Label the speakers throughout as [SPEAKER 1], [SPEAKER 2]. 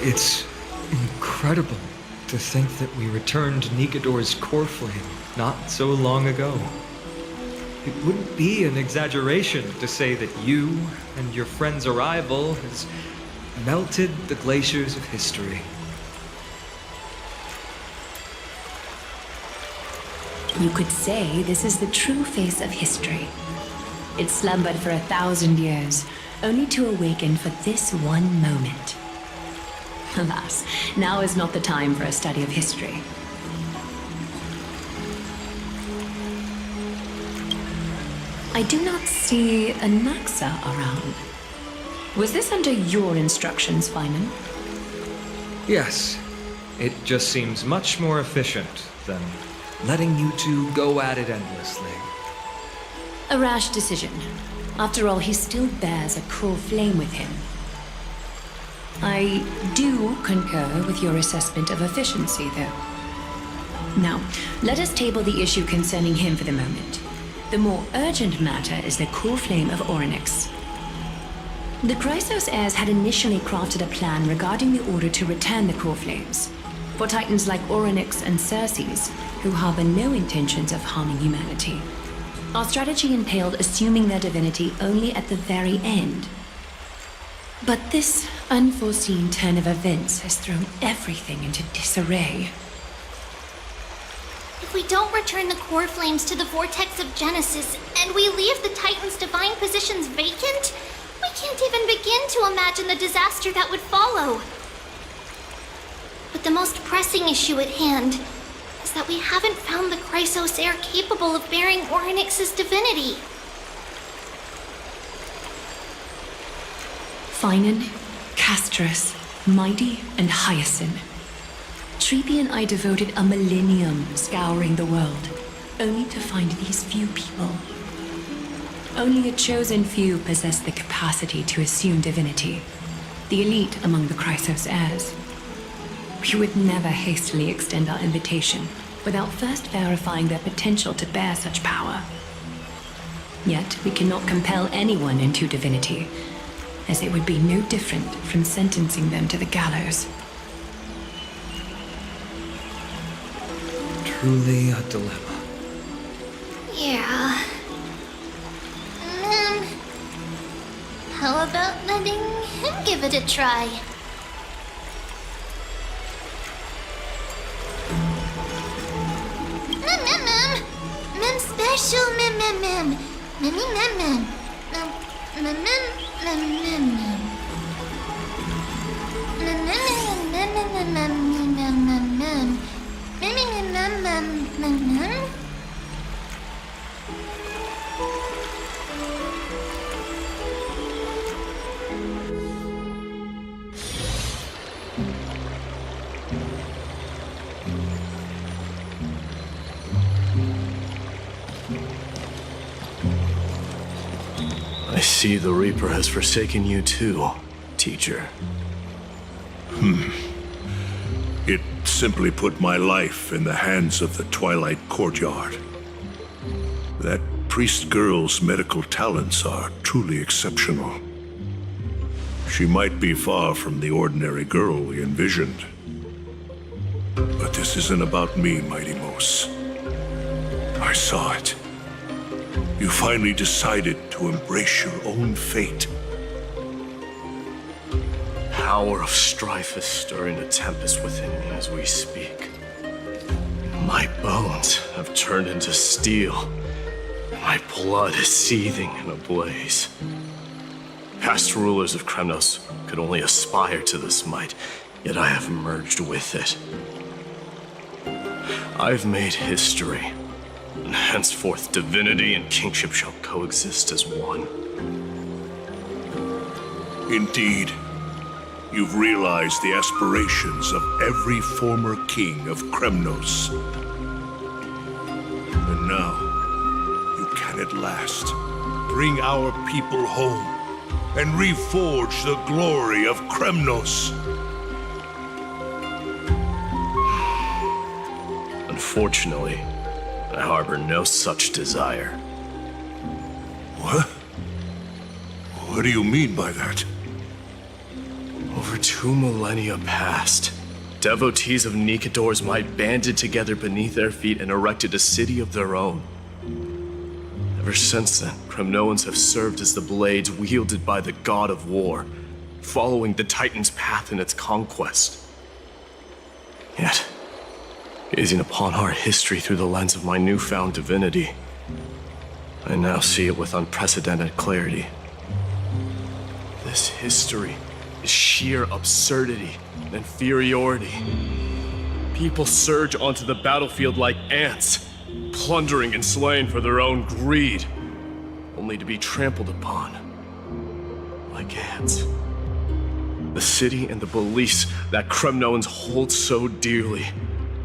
[SPEAKER 1] It's incredible to think that we returned Nikador's core flame not so long ago. It wouldn't be an exaggeration to say that you and your friend's arrival has melted the glaciers of history.
[SPEAKER 2] You could say this is the true face of history. It slumbered for 1,000 years, only to awaken for this one moment. Alas, now is not the time for a study of history. I do not see a Naxa around. Was this under your instructions, Finan?
[SPEAKER 1] Yes, it just seems much more efficient than letting you two go at it endlessly.
[SPEAKER 2] A rash decision. After all, he still bears a core flame with him. I do concur with your assessment of efficiency, though. Now, let us table the issue concerning him for the moment. The more urgent matter is the core flame of Orynyx. The Chrysos heirs had initially crafted a plan regarding the order to return the core flames. For titans like Orynyx and Circes, who harbor no intentions of harming humanity. Our strategy entailed assuming their divinity only at the very end. But this unforeseen turn of events has thrown everything into disarray.
[SPEAKER 3] If we don't return the core flames to the vortex of Genesis, and we leave the Titan's divine positions vacant, we can't even begin to imagine the disaster that would follow. But the most pressing issue at hand is that we haven't found the Chrysos heir capable of bearing Orynyx's divinity.
[SPEAKER 2] Finan, Castras, Mighty, and Hyacinth. Treepy and I devoted a millennium scouring the world, only to find these few people. Only a chosen few possess the capacity to assume divinity, the elite among the Chrysos heirs. We would never hastily extend our invitation without first verifying their potential to bear such power. Yet we cannot compel anyone into divinity, as it would be no different from sentencing them to the gallows.
[SPEAKER 1] Truly a dilemma.
[SPEAKER 3] Yeah. How about letting him give it a try? Mem special mem. Mem.
[SPEAKER 4] I see the Reaper has forsaken you too, teacher.
[SPEAKER 5] It simply put my life in the hands of the Twilight Courtyard. That priest girl's medical talents are truly exceptional. She might be far from the ordinary girl we envisioned. But this isn't about me, Mighty Mos. I saw it. You finally decided to embrace your own fate.
[SPEAKER 4] Power of strife is stirring a tempest within me as we speak. My bones have turned into steel. My blood is seething in a blaze. Past rulers of Kremnos could only aspire to this might, yet I have merged with it. I've made history, and henceforth divinity and kingship shall coexist as one.
[SPEAKER 5] Indeed, you've realized the aspirations of every former king of Kremnos. And now, you can at last bring our people home and reforge the glory of Kremnos.
[SPEAKER 4] Unfortunately, I harbor no such desire.
[SPEAKER 5] What? What do you mean by that?
[SPEAKER 4] Over 2 millennia past, devotees of Nikador's might banded together beneath their feet and erected a city of their own. Ever since then, Kremnoans have served as the blades wielded by the god of war, following the Titan's path in its conquest. Yet, gazing upon our history through the lens of my newfound divinity, I now see it with unprecedented clarity. This history is sheer absurdity and inferiority. People surge onto the battlefield like ants, plundering and slaying for their own greed, only to be trampled upon like ants. The city and the beliefs that Kremnoans hold so dearly,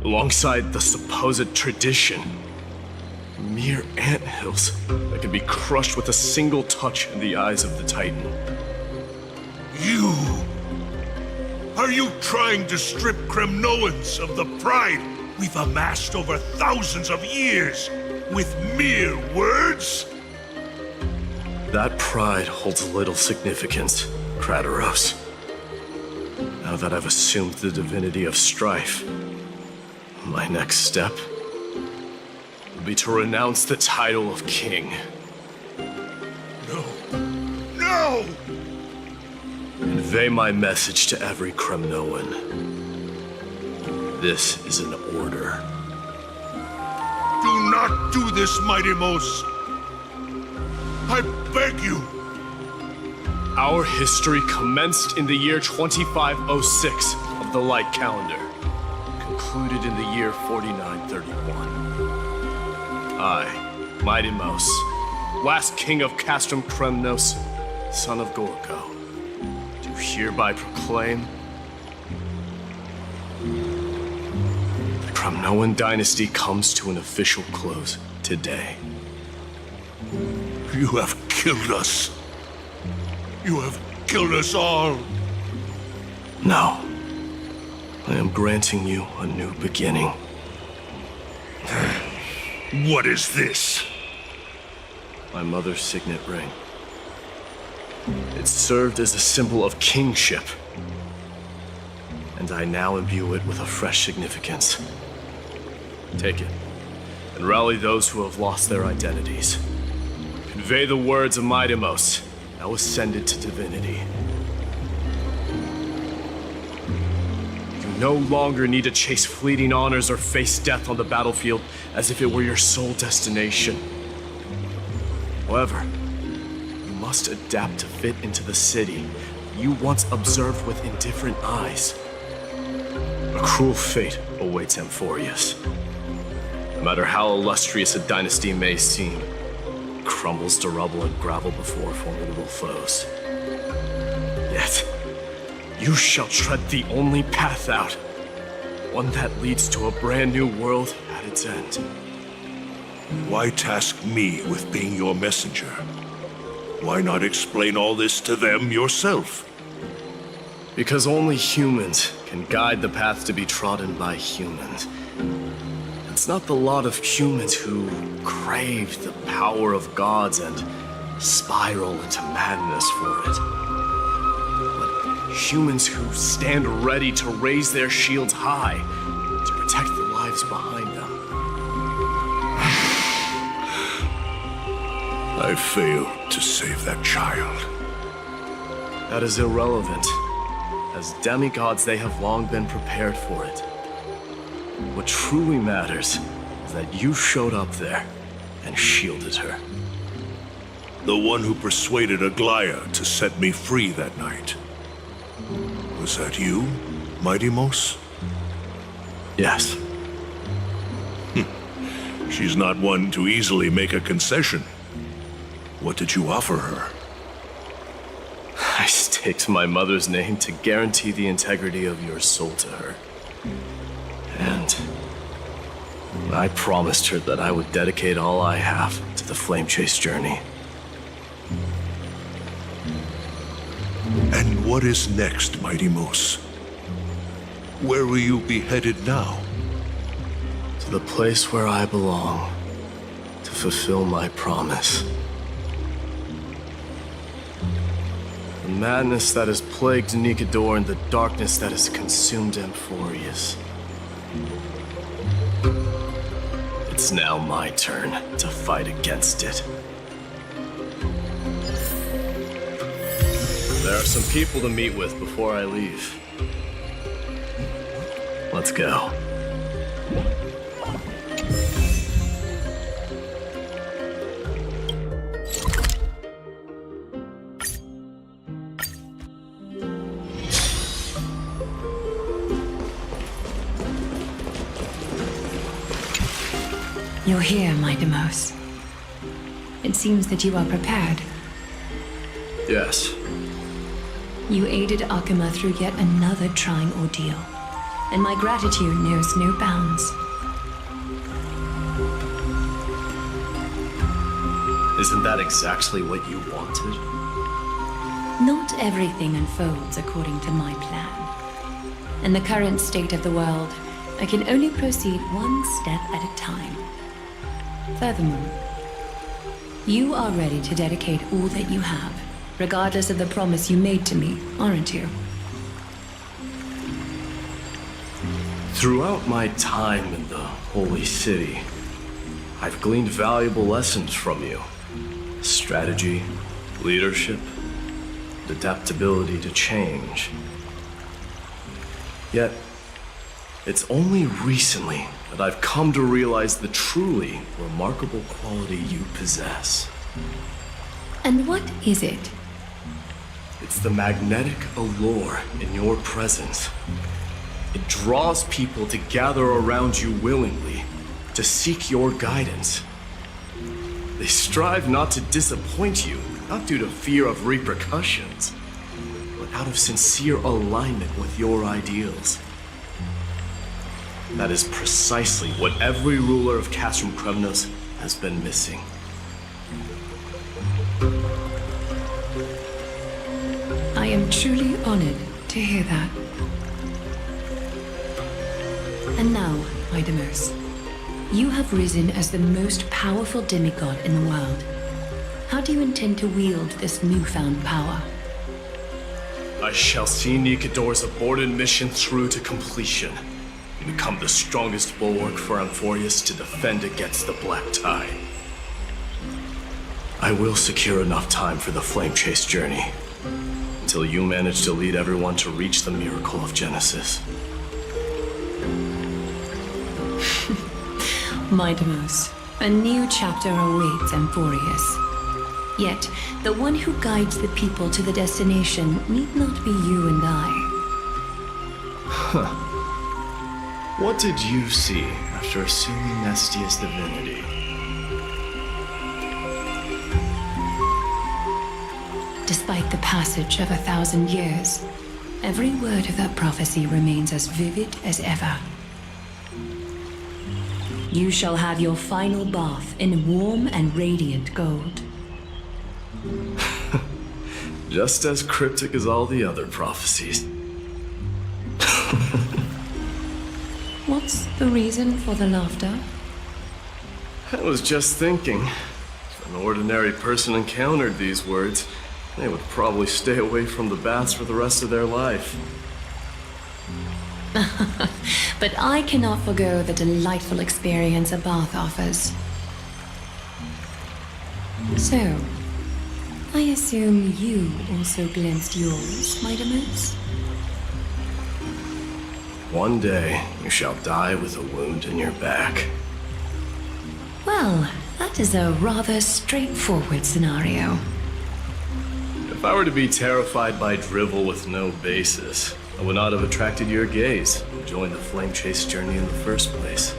[SPEAKER 4] alongside the supposed tradition, mere anthills that can be crushed with a single touch in the eyes of the Titan.
[SPEAKER 5] You! Are you trying to strip Kremnoans of the pride we've amassed over thousands of years with mere words?
[SPEAKER 4] That pride holds little significance, Kratoros. Now that I've assumed the divinity of strife, my next step will be to renounce the title of king.
[SPEAKER 5] No! No!
[SPEAKER 4] Convey my message to every Kremnoan. This is an order.
[SPEAKER 5] Do not do this, Mighty Mos! I beg you!
[SPEAKER 4] Our history commenced in the year 2506 of the Light Calendar, concluded in the year 4931. I, Mighty Mos, last king of Castrum Kremnos, son of Gorko, do hereby proclaim the Kremnoan dynasty comes to an official close today.
[SPEAKER 5] You have killed us. You have killed us all.
[SPEAKER 4] No. I am granting you a new beginning.
[SPEAKER 5] What is this?
[SPEAKER 4] My mother's signet ring. It served as a symbol of kingship, and I now imbue it with a fresh significance. Take it, and rally those who have lost their identities. Convey the words of Mighty Mos, now ascended to divinity. You no longer need to chase fleeting honors or face death on the battlefield as if it were your sole destination. However, you must adapt to fit into the city you once observed with indifferent eyes. A cruel fate awaits Amphorius. No matter how illustrious a dynasty may seem, it crumbles to rubble and gravel before formidable foes. Yet, you shall tread the only path out, one that leads to a brand new world at its end.
[SPEAKER 5] Why task me with being your messenger? Why not explain all this to them yourself?
[SPEAKER 4] Because only humans can guide the path to be trodden by humans. It's not the lot of humans who crave the power of gods and spiral into madness for it. But humans who stand ready to raise their shields high to protect the lives behind them.
[SPEAKER 5] I failed to save that child.
[SPEAKER 4] That is irrelevant. As demigods, they have long been prepared for it. What truly matters is that you showed up there and shielded her.
[SPEAKER 5] The one who persuaded Aglaya to set me free that night. Was that you, Mighty Mos?
[SPEAKER 4] Yes.
[SPEAKER 5] She's not one to easily make a concession. What did you offer her?
[SPEAKER 4] I staked my mother's name to guarantee the integrity of your soul to her. And I promised her that I would dedicate all I have to the Flame Chase journey.
[SPEAKER 5] And what is next, Mighty Moose? Where will you be headed now?
[SPEAKER 4] To the place where I belong, to fulfill my promise. The madness that has plagued Nikador and the darkness that has consumed Amphorius. It's now my turn to fight against it. There are some people to meet with before I leave. Let's go.
[SPEAKER 2] You're here, my Demos. It seems that you are prepared.
[SPEAKER 4] Yes.
[SPEAKER 2] You aided Akuma through yet another trying ordeal, and my gratitude knows no bounds.
[SPEAKER 4] Isn't that exactly what you wanted?
[SPEAKER 2] Not everything unfolds according to my plan. In the current state of the world, I can only proceed one step at a time. Furthermore, you are ready to dedicate all that you have, regardless of the promise you made to me, aren't you?
[SPEAKER 4] Throughout my time in the Holy City, I've gleaned valuable lessons from you. Strategy, leadership, adaptability to change. Yet, it's only recently that I've come to realize the truly remarkable quality you possess.
[SPEAKER 2] And what is it?
[SPEAKER 4] It's the magnetic allure in your presence. It draws people to gather around you willingly, to seek your guidance. They strive not to disappoint you, not due to fear of repercussions, but out of sincere alignment with your ideals. That is precisely what every ruler of Castrum Kremnos has been missing.
[SPEAKER 2] I am truly honored to hear that. And now, Idamos, you have risen as the most powerful demigod in the world. How do you intend to wield this newfound power?
[SPEAKER 4] I shall see Nikador's aborted mission through to completion. Become the strongest bulwark for Amphorius to defend against the Black Tide. I will secure enough time for the Flame Chase journey, until you manage to lead everyone to reach the miracle of Genesis.
[SPEAKER 2] Midamos, a new chapter awaits Amphorius. Yet, the one who guides the people to the destination need not be you and I.
[SPEAKER 4] What did you see after assuming Nestia's divinity?
[SPEAKER 2] Despite the passage of 1,000 years, every word of that prophecy remains as vivid as ever. You shall have your final bath in warm and radiant gold.
[SPEAKER 4] Just as cryptic as all the other prophecies.
[SPEAKER 2] What's the reason for the laughter?
[SPEAKER 4] I was just thinking, if an ordinary person encountered these words, they would probably stay away from the baths for the rest of their life.
[SPEAKER 2] But I cannot forgo the delightful experience a bath offers. So, I assume you also glimpsed yours, Midamos?
[SPEAKER 4] One day, you shall die with a wound in your back.
[SPEAKER 2] Well, that is a rather straightforward scenario.
[SPEAKER 4] If I were to be terrified by drivel with no basis, I would not have attracted your gaze and joined the Flame Chase journey in the first place.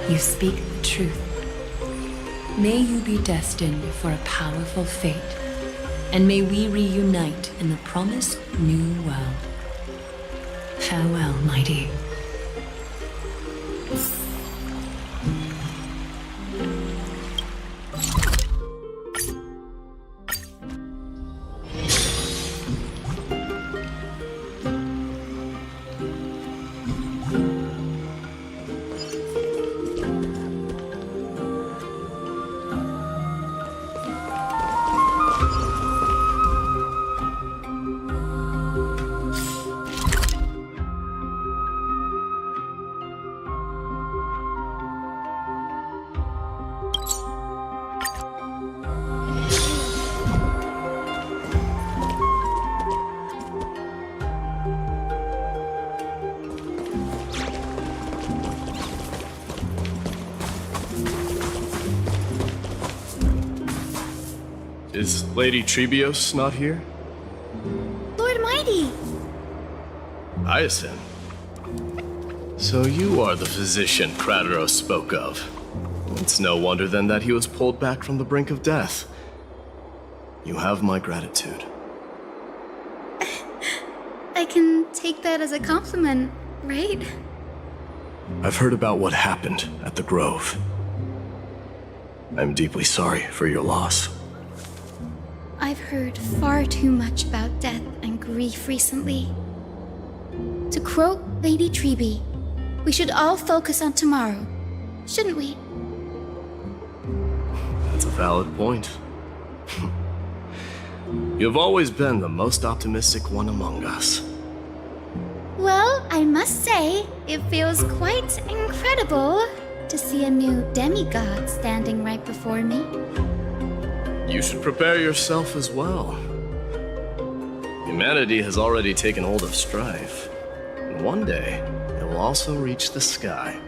[SPEAKER 2] You speak the truth. May you be destined for a powerful fate, and may we reunite in the promised new world. Farewell, mighty.
[SPEAKER 4] Is Lady Trebios not here?
[SPEAKER 3] Lord Mighty!
[SPEAKER 4] Hyacinth. So you are the physician Krateros spoke of. It's no wonder then that he was pulled back from the brink of death. You have my gratitude.
[SPEAKER 3] I can take that as a compliment, right?
[SPEAKER 4] I've heard about what happened at the Grove. I'm deeply sorry for your loss.
[SPEAKER 3] I've heard far too much about death and grief recently. To quote Lady Treeby, we should all focus on tomorrow, shouldn't we?
[SPEAKER 4] That's a valid point. You've always been the most optimistic one among us.
[SPEAKER 3] Well, I must say, it feels quite incredible to see a new demigod standing right before me.
[SPEAKER 4] You should prepare yourself as well. Humanity has already taken hold of strife, and one day it will also reach the sky.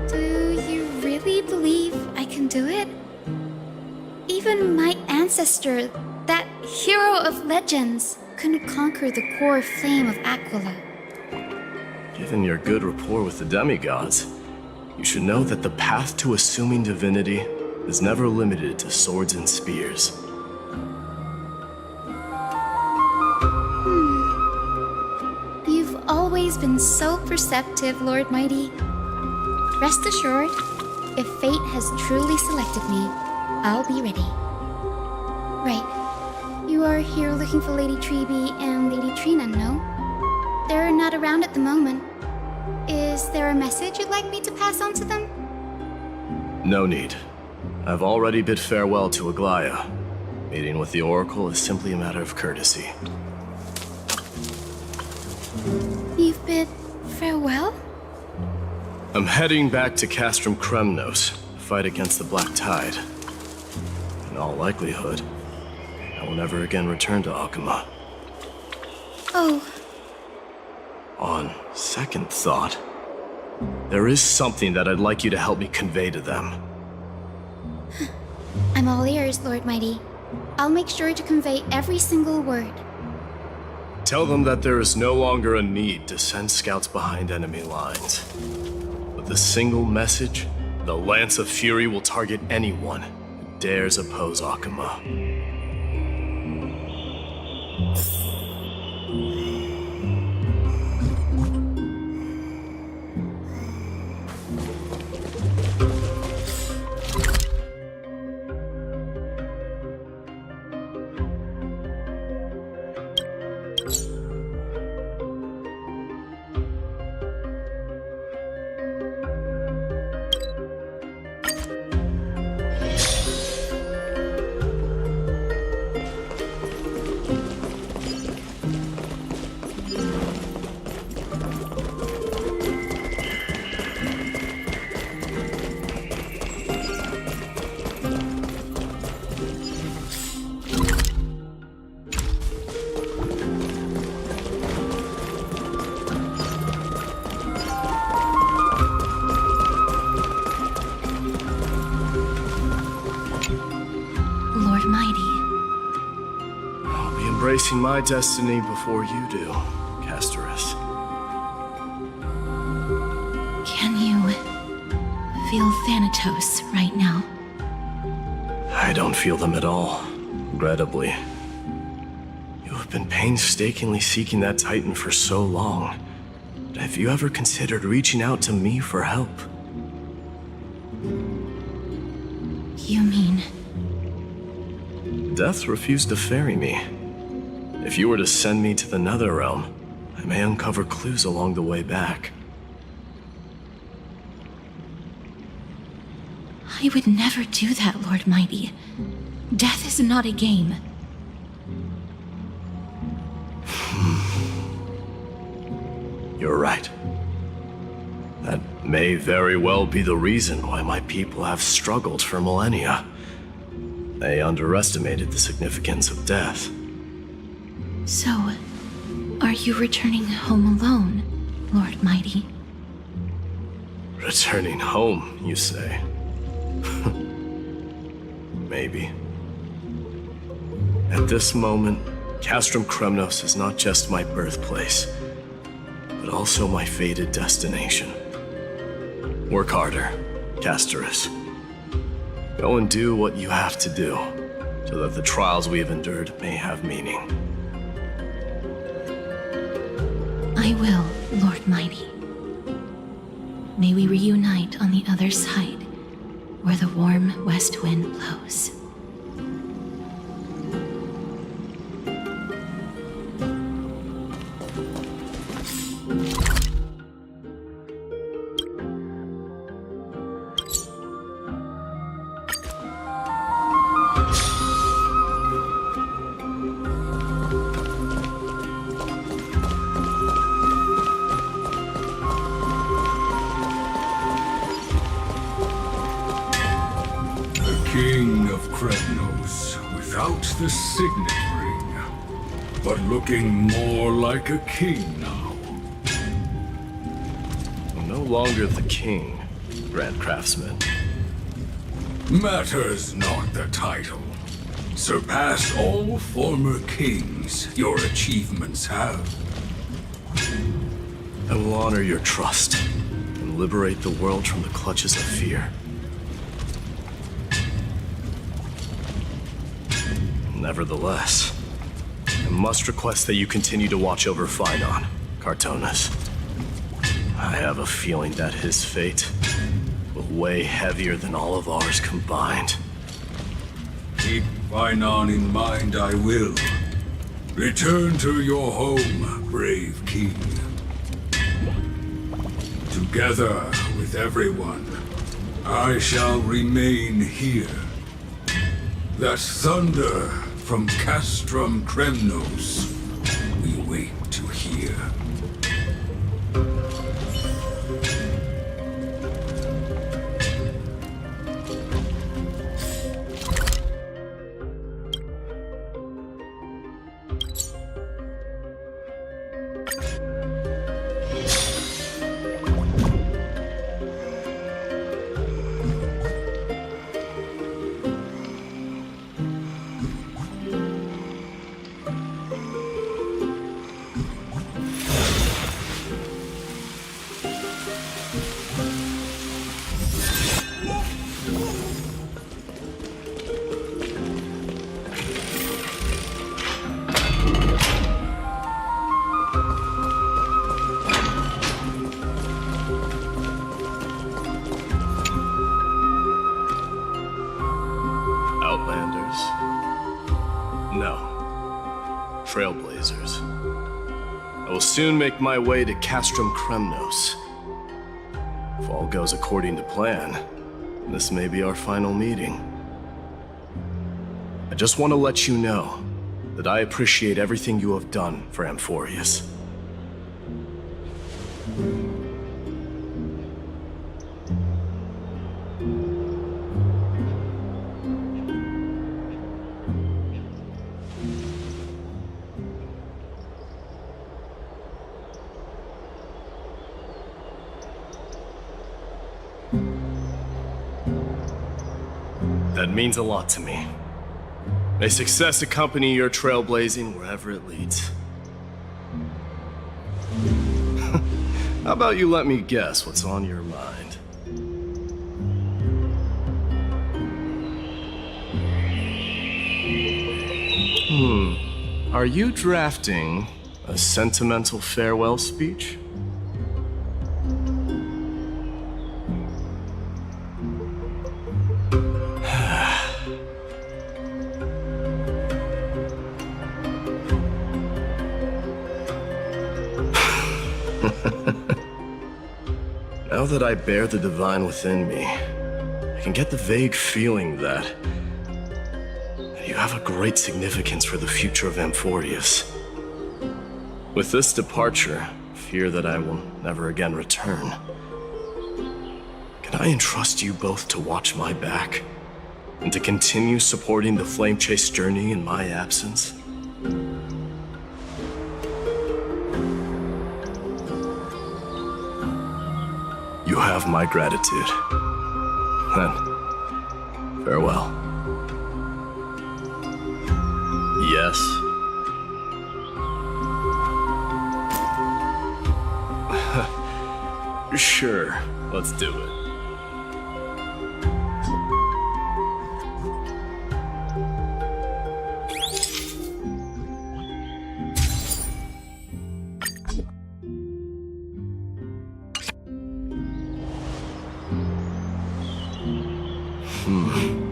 [SPEAKER 3] Do you really believe I can do it? Even my ancestor, that hero of legends, couldn't conquer the core flame of Aquila.
[SPEAKER 4] Given your good rapport with the demigods, you should know that the path to assuming divinity is never limited to swords and spears.
[SPEAKER 3] You've always been so perceptive, Lord Mighty. Rest assured, if fate has truly selected me, I'll be ready. Right. You are here looking for Lady Treeby and Lady Trina, no? They're not around at the moment. Is there a message you'd like me to pass on to them?
[SPEAKER 4] No need. I've already bid farewell to Aglaya. Meeting with the Oracle is simply a matter of courtesy.
[SPEAKER 3] You've bid farewell?
[SPEAKER 4] I'm heading back to Castrum Kremnos to fight against the Black Tide. In all likelihood, I will never again return to Alchema.
[SPEAKER 3] Oh,
[SPEAKER 4] On second thought, there is something that I'd like you to help me convey to them.
[SPEAKER 3] I'm all ears, Lord Mighty. I'll make sure to convey every single word.
[SPEAKER 4] Tell them that there is no longer a need to send scouts behind enemy lines. With a single message, the Lance of Fury will target anyone who dares oppose Akuma.
[SPEAKER 3] Lord Mighty.
[SPEAKER 4] I'll be embracing my destiny before you do, Casterus.
[SPEAKER 2] Can you feel Thanatos right now?
[SPEAKER 4] I don't feel them at all, regrettably. You have been painstakingly seeking that Titan for so long. But have you ever considered reaching out to me for help?
[SPEAKER 2] You mean...
[SPEAKER 4] Death refused to ferry me. If you were to send me to the Netherrealm, I may uncover clues along the way back.
[SPEAKER 2] I would never do that, Lord Mighty. Death is not a game.
[SPEAKER 4] You're right. That may very well be the reason why my people have struggled for millennia. They underestimated the significance of death.
[SPEAKER 2] So, are you returning home alone, Lord Mighty?
[SPEAKER 4] Returning home, you say? maybe. At this moment, Castrum Kremnos is not just my birthplace, but also my fated destination. Work harder, Casterus. Go and do what you have to do, so that the trials we have endured may have meaning.
[SPEAKER 6] I will, Lord Mighty. May we reunite on the other side, where the warm west wind blows.
[SPEAKER 7] King of Kremnos, without the signet ring, but looking more like a king now.
[SPEAKER 4] No longer the king, Grand Craftsman.
[SPEAKER 7] Matters not the title. Surpass all former kings your achievements have.
[SPEAKER 4] I will honor your trust and liberate the world from the clutches of fear. Nevertheless, I must request that you continue to watch over Phynon, Cartonas. I have a feeling that his fate will weigh heavier than all of ours combined.
[SPEAKER 7] Keep Phynon in mind, I will. Return to your home, brave king. Together with everyone, I shall remain here. That thunder from Castrum Kremnos we wait to hear.
[SPEAKER 4] Outlanders? No. Trailblazers. I will soon make my way to Castrum Kremnos. If all goes according to plan, this may be our final meeting. I just want to let you know that I appreciate everything you have done for Amphorius. That means a lot to me. May success accompany your trailblazing wherever it leads. How about you let me guess what's on your mind? Are you drafting a sentimental farewell speech? Now that I bear the divine within me, I can get the vague feeling that you have a great significance for the future of Amphorius. With this departure, fear that I will never again return. Can I entrust you both to watch my back and to continue supporting the Flame Chase journey in my absence? You have my gratitude. Then, farewell. Yes? Sure, let's do it.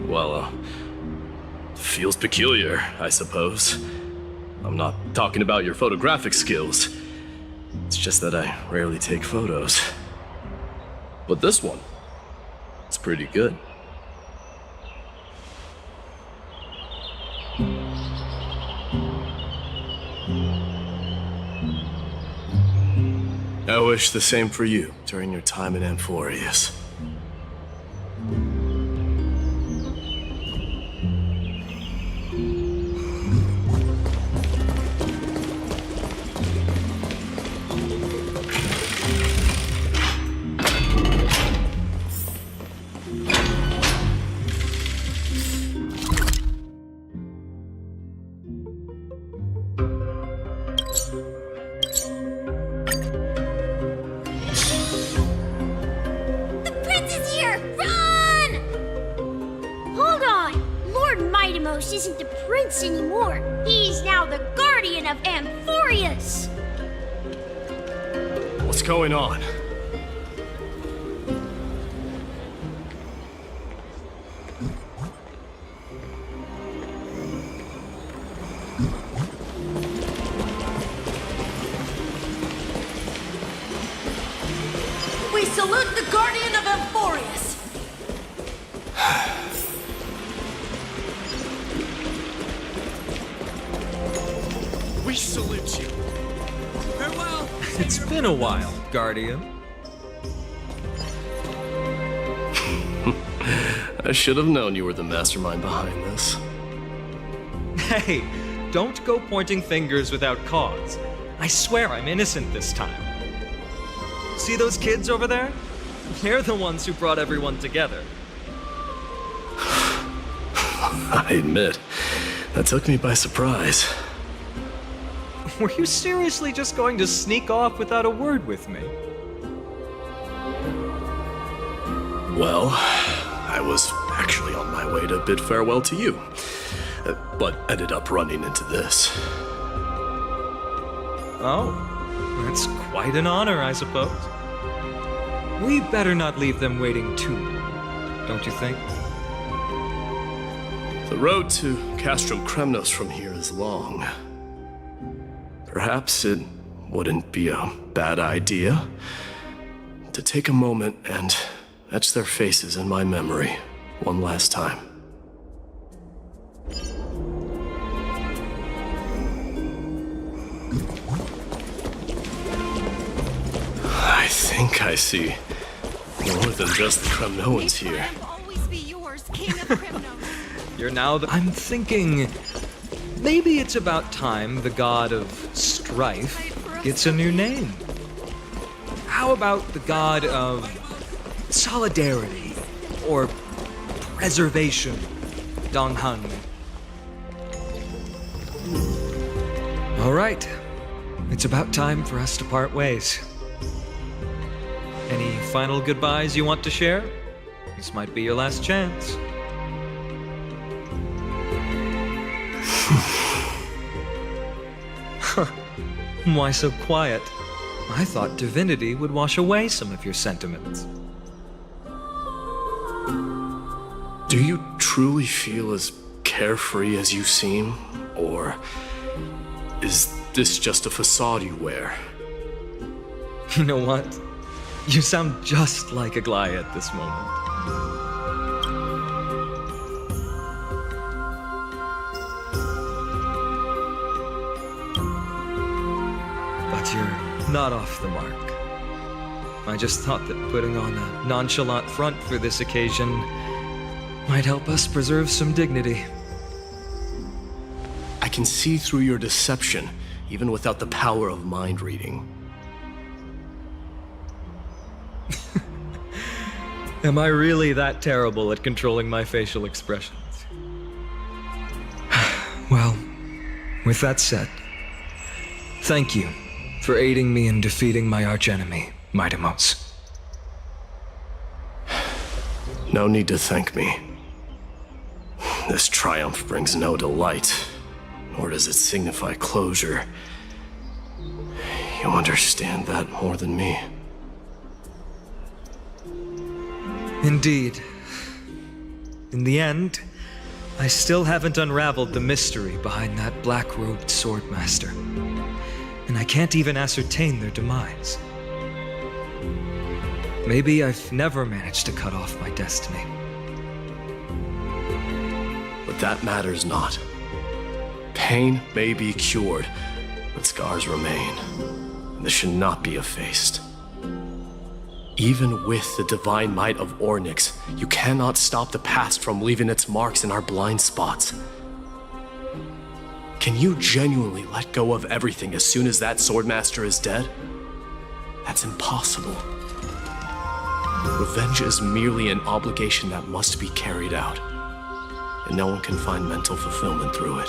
[SPEAKER 4] Well, feels peculiar, I suppose. I'm not talking about your photographic skills. It's just that I rarely take photos. But this one, it's pretty good. I wish the same for you during your time in Amphorius.
[SPEAKER 8] Isn't the prince anymore. He's now the guardian of Amphorius.
[SPEAKER 4] What's going on?
[SPEAKER 9] We salute the guardian of Amphorius.
[SPEAKER 4] We salute you.
[SPEAKER 9] Farewell.
[SPEAKER 1] It's been a while, Guardian.
[SPEAKER 4] I should have known you were the mastermind behind this.
[SPEAKER 1] Hey, don't go pointing fingers without cause. I swear I'm innocent this time. See those kids over there? They're the ones who brought everyone together.
[SPEAKER 4] I admit, that took me by surprise.
[SPEAKER 1] Were you seriously just going to sneak off without a word with me?
[SPEAKER 4] Well, I was actually on my way to bid farewell to you, but ended up running into this.
[SPEAKER 1] Oh, that's quite an honor, I suppose. We better not leave them waiting too long, don't you think?
[SPEAKER 4] The road to Castrum Kremnos from here is long. Perhaps it wouldn't be a bad idea to take a moment and etch their faces in my memory one last time. I think I see more than just the Kremnoans here.
[SPEAKER 9] Always be yours, King of Kremnos.
[SPEAKER 1] You're now the... I'm thinking... maybe it's about time the god of strife gets a new name. How about the god of solidarity or preservation, Donghan? All right, it's about time for us to part ways. Any final goodbyes you want to share? This might be your last chance. Why so quiet? I thought divinity would wash away some of your sentiments.
[SPEAKER 4] Do you truly feel as carefree as you seem? Or is this just a facade you wear?
[SPEAKER 1] You know what? You sound just like Aglaia at this moment. But you're not off the mark. I just thought that putting on a nonchalant front for this occasion might help us preserve some dignity.
[SPEAKER 4] I can see through your deception, even without the power of mind reading.
[SPEAKER 1] Am I really that terrible at controlling my facial expressions? Well, With that said, thank you for aiding me in defeating my archenemy, Midamos.
[SPEAKER 4] No need to thank me. This triumph brings no delight, nor does it signify closure. You understand that more than me.
[SPEAKER 1] Indeed. In the end, I still haven't unraveled the mystery behind that black-robed swordmaster. And I can't even ascertain their demise. Maybe I've never managed to cut off my destiny.
[SPEAKER 4] But that matters not. Pain may be cured, but scars remain. And this should not be effaced. Even with the divine might of Ornyx, you cannot stop the past from leaving its marks in our blind spots. Can you genuinely let go of everything as soon as that swordmaster is dead? That's impossible. Revenge is merely an obligation that must be carried out, and no one can find mental fulfillment through it.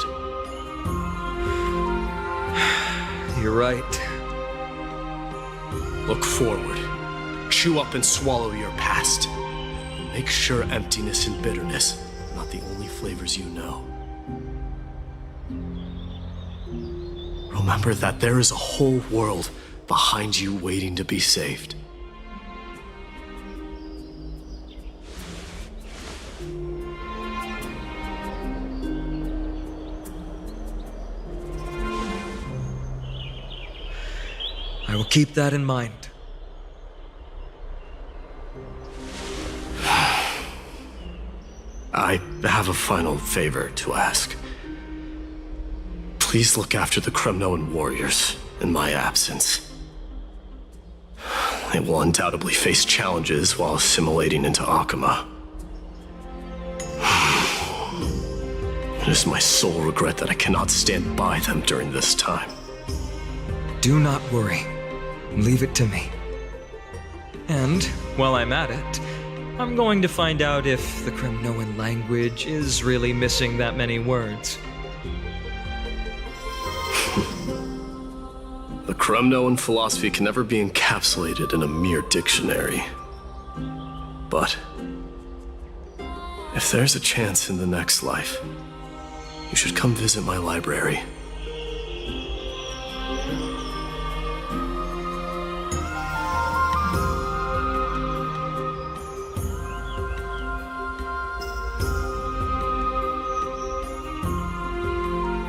[SPEAKER 1] You're right.
[SPEAKER 4] Look forward. Chew up and swallow your past. Make sure emptiness and bitterness are not the only flavors you know. Remember that there is a whole world behind you waiting to be saved.
[SPEAKER 1] I will keep that in mind.
[SPEAKER 4] I have a final favor to ask. Please look after the Kremnoan warriors in my absence. They will undoubtedly face challenges while assimilating into Akama. It is my sole regret that I cannot stand by them during this time.
[SPEAKER 1] Do not worry. Leave it to me. And, while I'm at it, I'm going to find out if the Kremnoan language is really missing that many words.
[SPEAKER 4] The Kremnoan philosophy can never be encapsulated in a mere dictionary. But if there's a chance in the next life, you should come visit my library.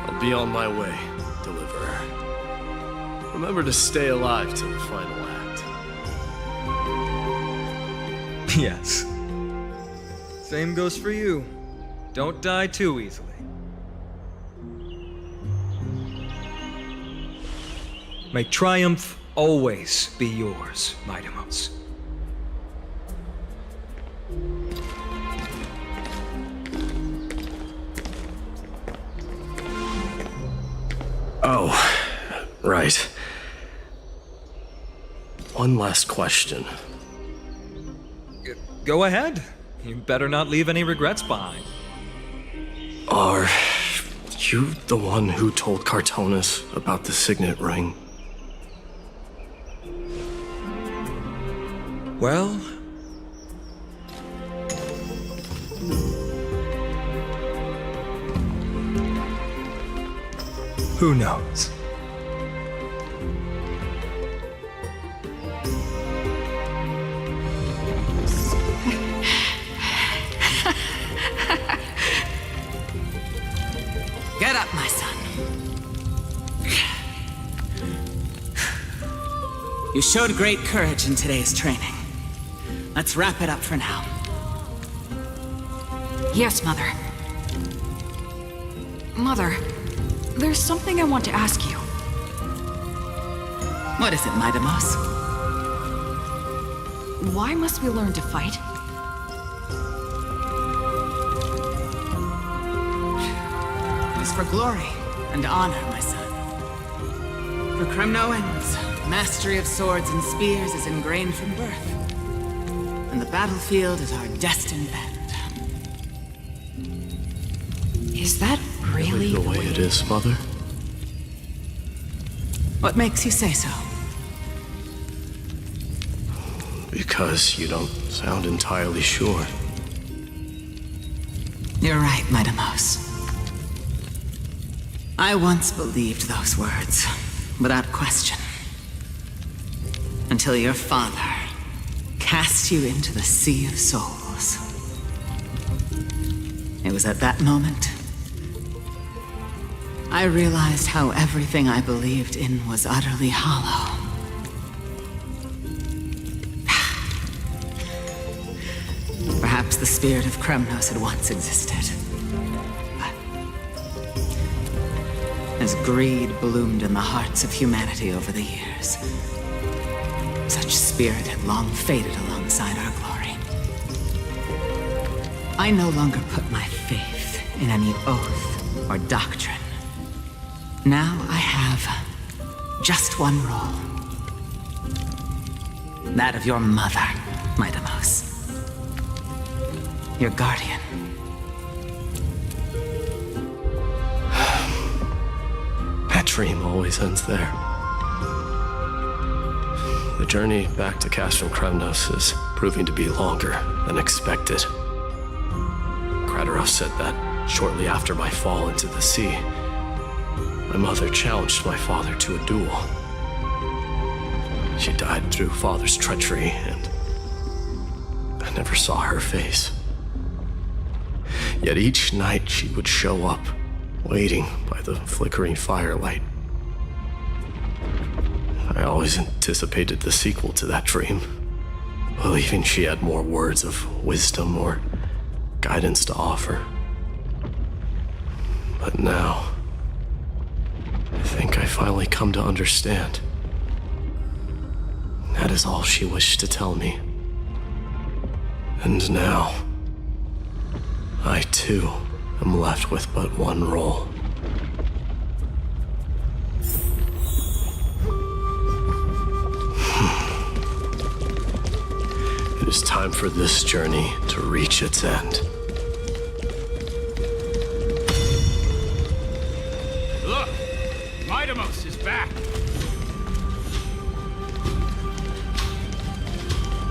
[SPEAKER 4] I'll be on my way, Deliverer. Remember to stay alive till the final act.
[SPEAKER 1] Yes. Same goes for you. Don't die too easily. May triumph always be yours, Midamos.
[SPEAKER 4] Oh, right. One last question.
[SPEAKER 1] Go ahead. You better not leave any regrets behind.
[SPEAKER 4] Are you the one who told Cartonis about the signet ring?
[SPEAKER 1] Well... who knows?
[SPEAKER 9] Get up, my son. You showed great courage in today's training. Let's wrap it up for now.
[SPEAKER 10] Yes, Mother. Mother, there's something I want to ask you.
[SPEAKER 9] What is it, Midamos?
[SPEAKER 10] Why must we learn to fight?
[SPEAKER 9] It is for glory and honor, my son. For Kremnoans, mastery of swords and spears is ingrained from birth. And the battlefield is our destined end.
[SPEAKER 10] Is that really
[SPEAKER 4] The way it is, Mother?
[SPEAKER 9] What makes you say so?
[SPEAKER 4] Because you don't sound entirely sure.
[SPEAKER 9] You're right, Midamos. I once believed those words, without question. Until your father cast you into the Sea of Souls. It was at that moment I realized how everything I believed in was utterly hollow. Perhaps the spirit of Kremnos had once existed. But as greed bloomed in the hearts of humanity over the years, such spirit had long faded alongside our glory. I no longer put my faith in any oath or doctrine. Now I have just one role. That of your mother, Midamos. Your guardian.
[SPEAKER 4] That dream always ends there. The journey back to Castrum Kremnos is proving to be longer than expected. Krateros said that shortly after my fall into the sea, my mother challenged my father to a duel. She died through father's treachery, and I never saw her face. Yet each night she would show up, waiting by the flickering firelight. I always anticipated the sequel to that dream, believing she had more words of wisdom or guidance to offer. But now, I think I finally come to understand. That is all she wished to tell me. And now, I too am left with but one role. It is time for this journey to reach its end.
[SPEAKER 11] Look! Midamos is back!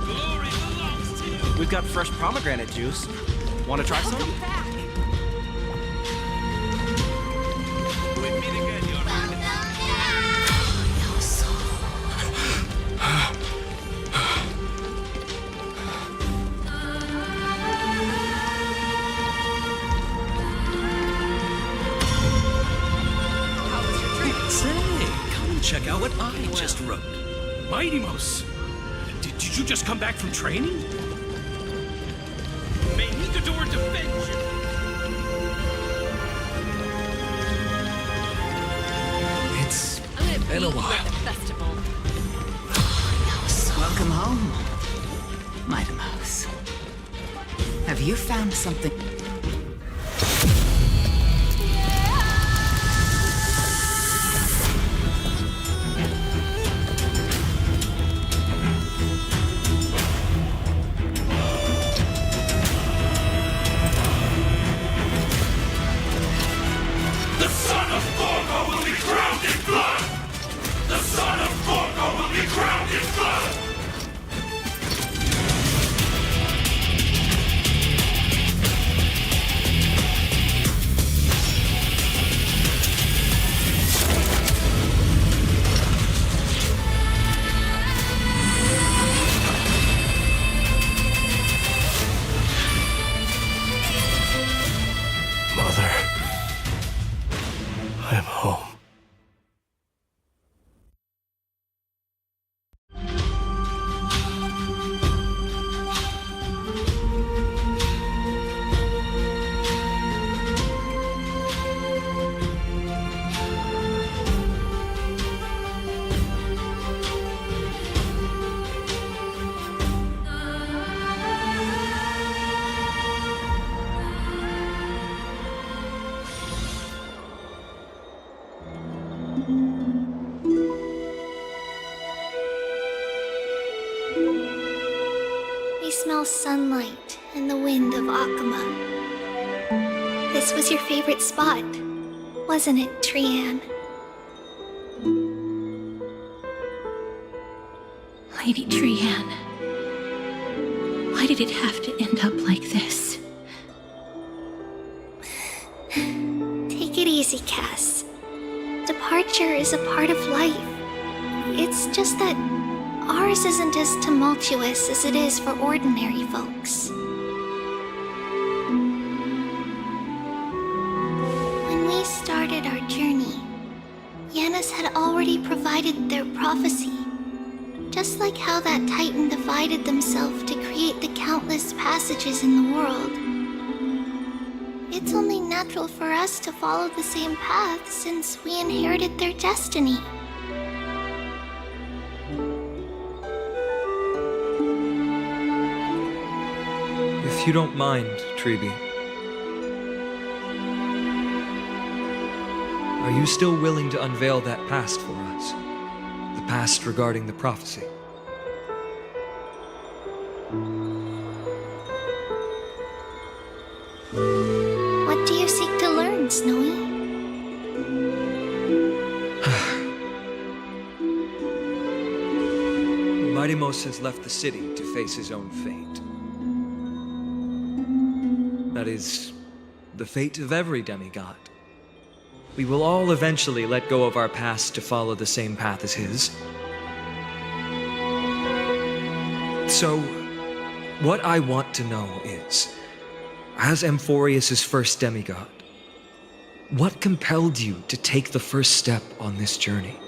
[SPEAKER 11] Glory belongs to you!
[SPEAKER 12] We've got fresh pomegranate juice. Want to try some?
[SPEAKER 11] We meet again, Your Honor.
[SPEAKER 12] Say, come and check out what I just wrote.
[SPEAKER 11] Midamos! Did you just come back from training? May Nikador defend you!
[SPEAKER 12] It's been a while.
[SPEAKER 9] Welcome home, Midamos. Have you found something?
[SPEAKER 7] The son of Gorgo will be crowned in blood! The son of Gorgo will be crowned in blood!
[SPEAKER 4] Mother, I am home.
[SPEAKER 3] I smell sunlight and the wind of Akama. This was your favorite spot, wasn't it, Trian?
[SPEAKER 6] Lady Trianne. Why did it have to end up like this?
[SPEAKER 3] Take it easy, Cass. Departure is a part of life. It's just that ours isn't as tumultuous as it is for ordinary folks. When we started our journey, Yanis had already provided their prophecy. Just like how that Titan divided themselves to create the countless passages in the world. It's only natural for us to follow the same path since we inherited their destiny.
[SPEAKER 1] If you don't mind, Treeby, are you still willing to unveil that past for us? The past regarding the prophecy?
[SPEAKER 3] What do you seek to learn, Snowy?
[SPEAKER 1] Mightymost has left the city to face his own fate. That is, the fate of every demigod. We will all eventually let go of our past to follow the same path as his. So, what I want to know is, as Amphorius' first demigod, what compelled you to take the first step on this journey?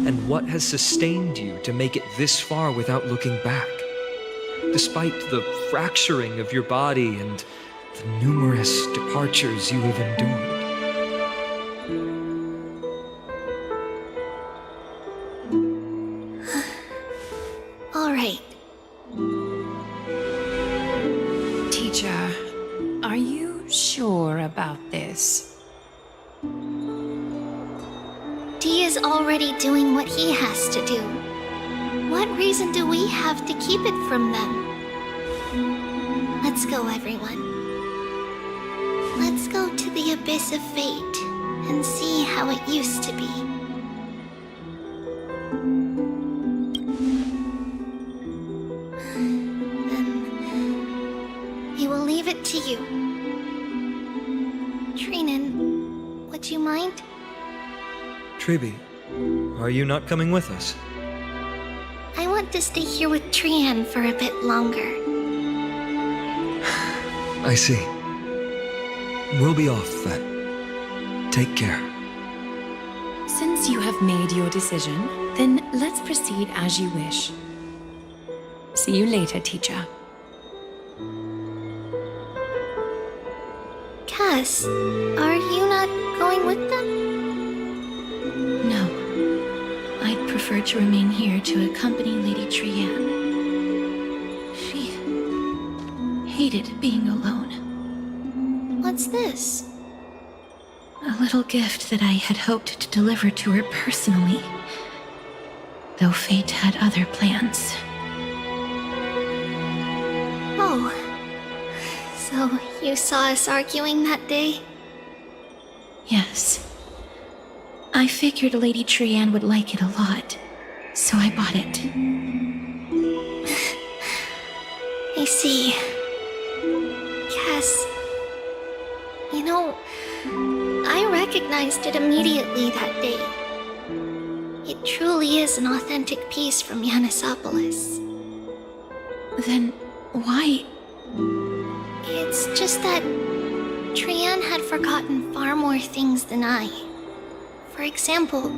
[SPEAKER 1] And what has sustained you to make it this far without looking back? Despite the fracturing of your body and the numerous departures you have endured.
[SPEAKER 3] All right.
[SPEAKER 2] Teacher, are you sure about this?
[SPEAKER 3] Dee is already doing what he has to do. What reason do we have to keep it from them? Let's go, everyone. Let's go to the abyss of fate and see how it used to be. Then we will leave it to you. Trinan, would you mind?
[SPEAKER 1] Treeby, are you not coming with us?
[SPEAKER 3] I want to stay here with Trian for a bit longer.
[SPEAKER 1] I see. We'll be off then. Take care.
[SPEAKER 2] Since you have made your decision, then let's proceed as you wish. See you later, teacher.
[SPEAKER 3] Cass, are you not going with them?
[SPEAKER 6] No. I'd prefer to remain here to accompany Lady Trianne. She hated being alone.
[SPEAKER 3] What's this?
[SPEAKER 6] A little gift that I had hoped to deliver to her personally, though fate had other plans.
[SPEAKER 3] Oh. So you saw us arguing that day?
[SPEAKER 6] Yes. I figured Lady Trianne would like it a lot, so I bought it.
[SPEAKER 3] I see. Cass, you know, I recognized it immediately that day. It truly is an authentic piece from Yanisopolis.
[SPEAKER 6] Then why?
[SPEAKER 3] It's just that Trianne had forgotten far more things than I. For example,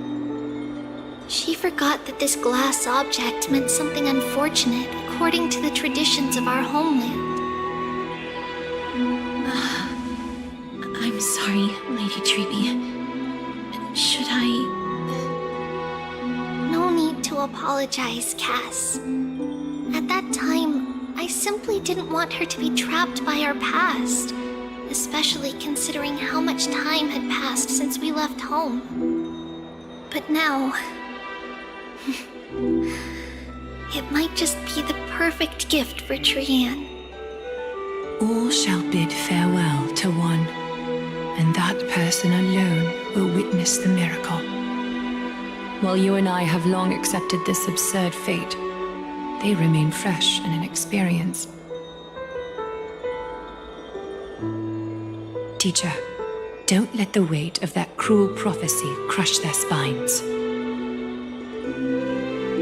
[SPEAKER 3] she forgot that this glass object meant something unfortunate according to the traditions of our homeland.
[SPEAKER 6] I'm sorry, Lady Treeby. Should I...
[SPEAKER 3] No need to apologize, Cass. At that time, I simply didn't want her to be trapped by our past, especially considering how much time had passed since we left home. But now... it might just be the perfect gift for Trianne.
[SPEAKER 2] All shall bid farewell to one, and that person alone will witness the miracle. While you and I have long accepted this absurd fate, they remain fresh and inexperienced. Teacher, don't let the weight of that cruel prophecy crush their spines.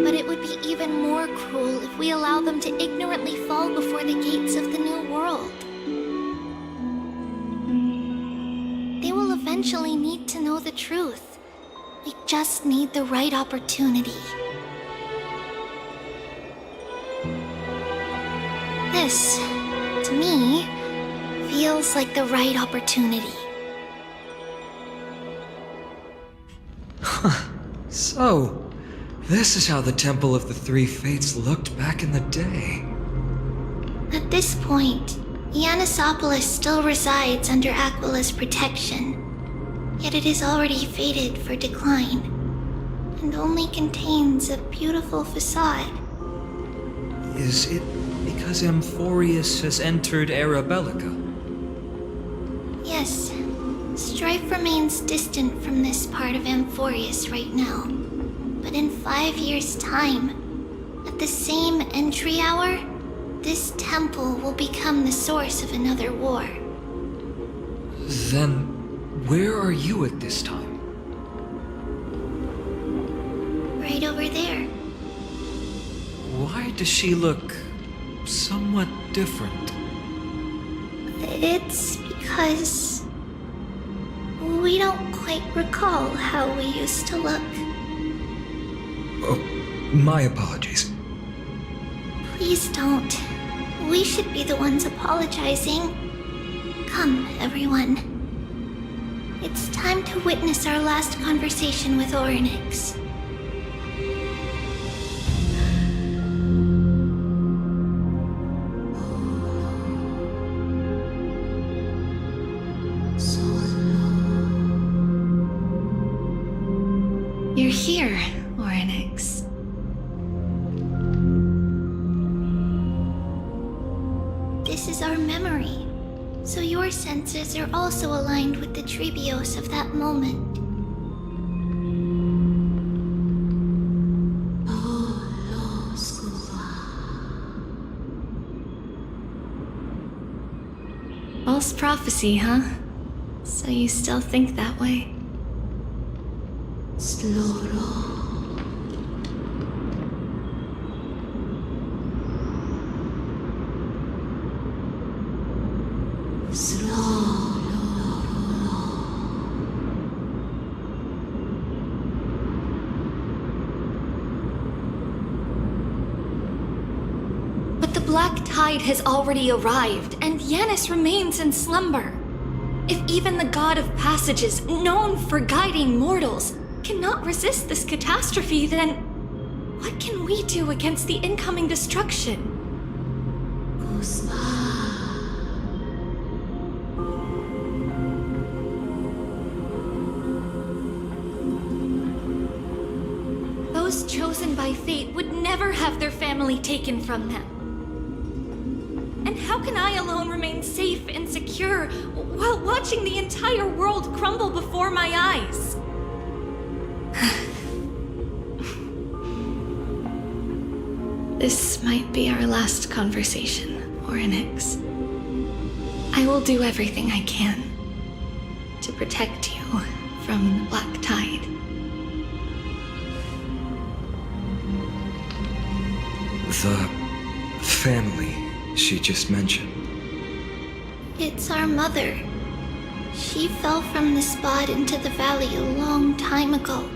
[SPEAKER 3] But it would be even more cruel if we allow them to ignorantly fall before the gates of the new world. They will eventually need to know the truth. We just need the right opportunity. This, to me, feels like the right opportunity.
[SPEAKER 1] So, this is how the Temple of the Three Fates looked back in the day.
[SPEAKER 3] At this point, Ionissopolis still resides under Aquila's protection, yet it is already fated for decline, and only contains a beautiful facade.
[SPEAKER 1] Is it because Amphorius has entered Era Bellica?
[SPEAKER 3] Yes, strife remains distant from this part of Amphorius right now. But in 5 years' time, at the same entry hour, this temple will become the source of another war.
[SPEAKER 1] Then, where are you at this time?
[SPEAKER 3] Right over there.
[SPEAKER 1] Why does she look somewhat different?
[SPEAKER 3] It's because we don't quite recall how we used to look.
[SPEAKER 1] Oh, my apologies.
[SPEAKER 3] Please don't. We should be the ones apologizing. Come, everyone. It's time to witness our last conversation with Orynyx. You're here, Orynyx. This is our memory, so your senses are also aligned with the Trebios of that moment. False prophecy, huh? So you still think that way? But the Black Tide has already arrived, and Yanis remains in slumber. If even the God of Passages, known for guiding mortals, cannot resist this catastrophe, then what can we do against the incoming destruction? Those chosen by fate would never have their family taken from them. And how can I alone remain safe and secure while watching the entire world crumble before my eyes? This might be our last conversation, Orynyx. I will do everything I can to protect you from the Black Tide.
[SPEAKER 1] The family she just mentioned.
[SPEAKER 3] It's our mother. She fell from the spot into the valley a long time ago.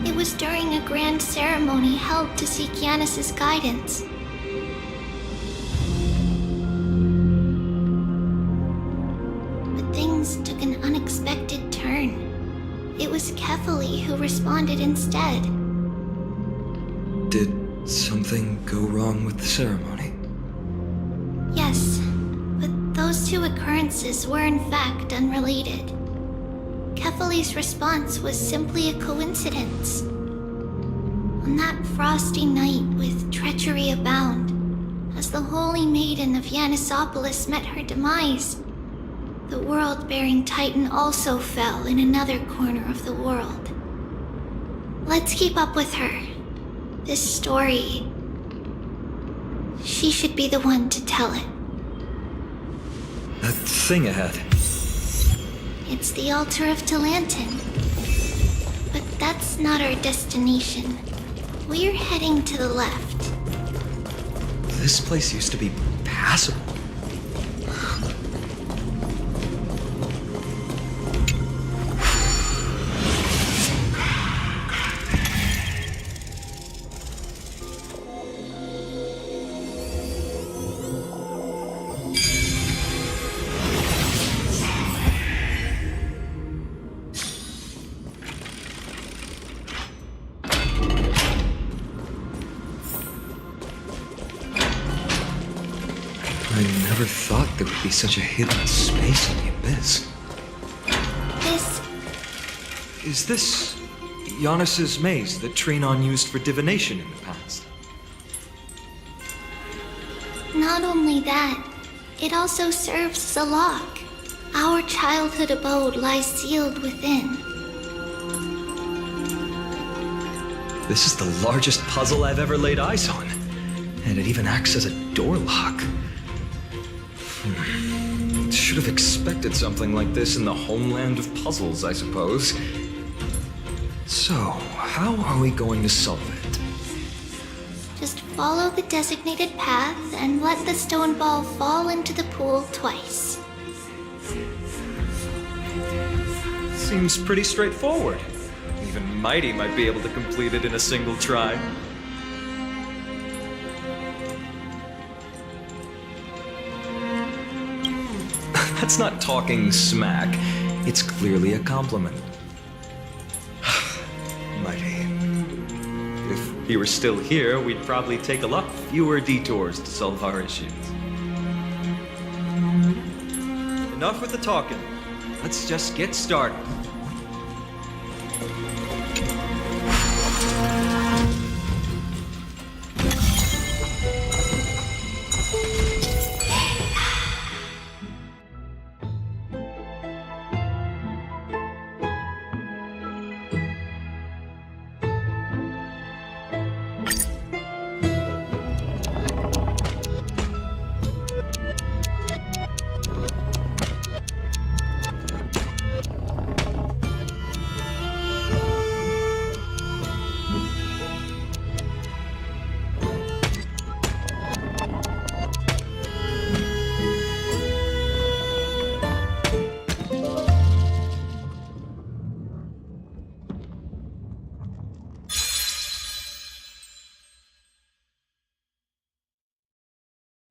[SPEAKER 3] It was during a grand ceremony held to seek Yanis's guidance. But things took an unexpected turn. It was Kefali who responded instead.
[SPEAKER 1] Did something go wrong with the ceremony?
[SPEAKER 3] Yes, but those two occurrences were in fact unrelated. Kefali's response was simply a coincidence. On that frosty night with treachery abound, as the Holy Maiden of Yanissopolis met her demise, the world-bearing Titan also fell in another corner of the world. Let's keep up with her. This story... she should be the one to tell it.
[SPEAKER 1] That thing ahead.
[SPEAKER 3] It's the altar of Talantin. But that's not our destination. We're heading to the left.
[SPEAKER 1] This place used to be passable. I never thought there would be such a hidden space in the abyss. Is this Giannis's maze that Trinon used for divination in the past?
[SPEAKER 3] Not only that, it also serves as a lock. Our childhood abode lies sealed within.
[SPEAKER 1] This is the largest puzzle I've ever laid eyes on. And it even acts as a door lock. Should have expected something like this in the homeland of puzzles, I suppose. So, how are we going to solve it?
[SPEAKER 3] Just follow the designated path and let the stone ball fall into the pool twice.
[SPEAKER 1] Seems pretty straightforward. Even Mighty might be able to complete it in a single try. That's not talking smack. It's clearly a compliment. Mighty. If he were still here, we'd probably take a lot fewer detours to solve our issues. Enough with the talking. Let's just get started.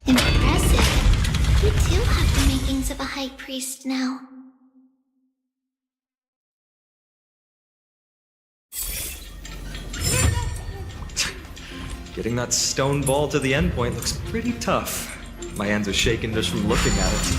[SPEAKER 3] Impressive. You too have the makings of a high priest now.
[SPEAKER 1] Getting that stone ball to the endpoint looks pretty tough. My hands are shaking just from looking at it.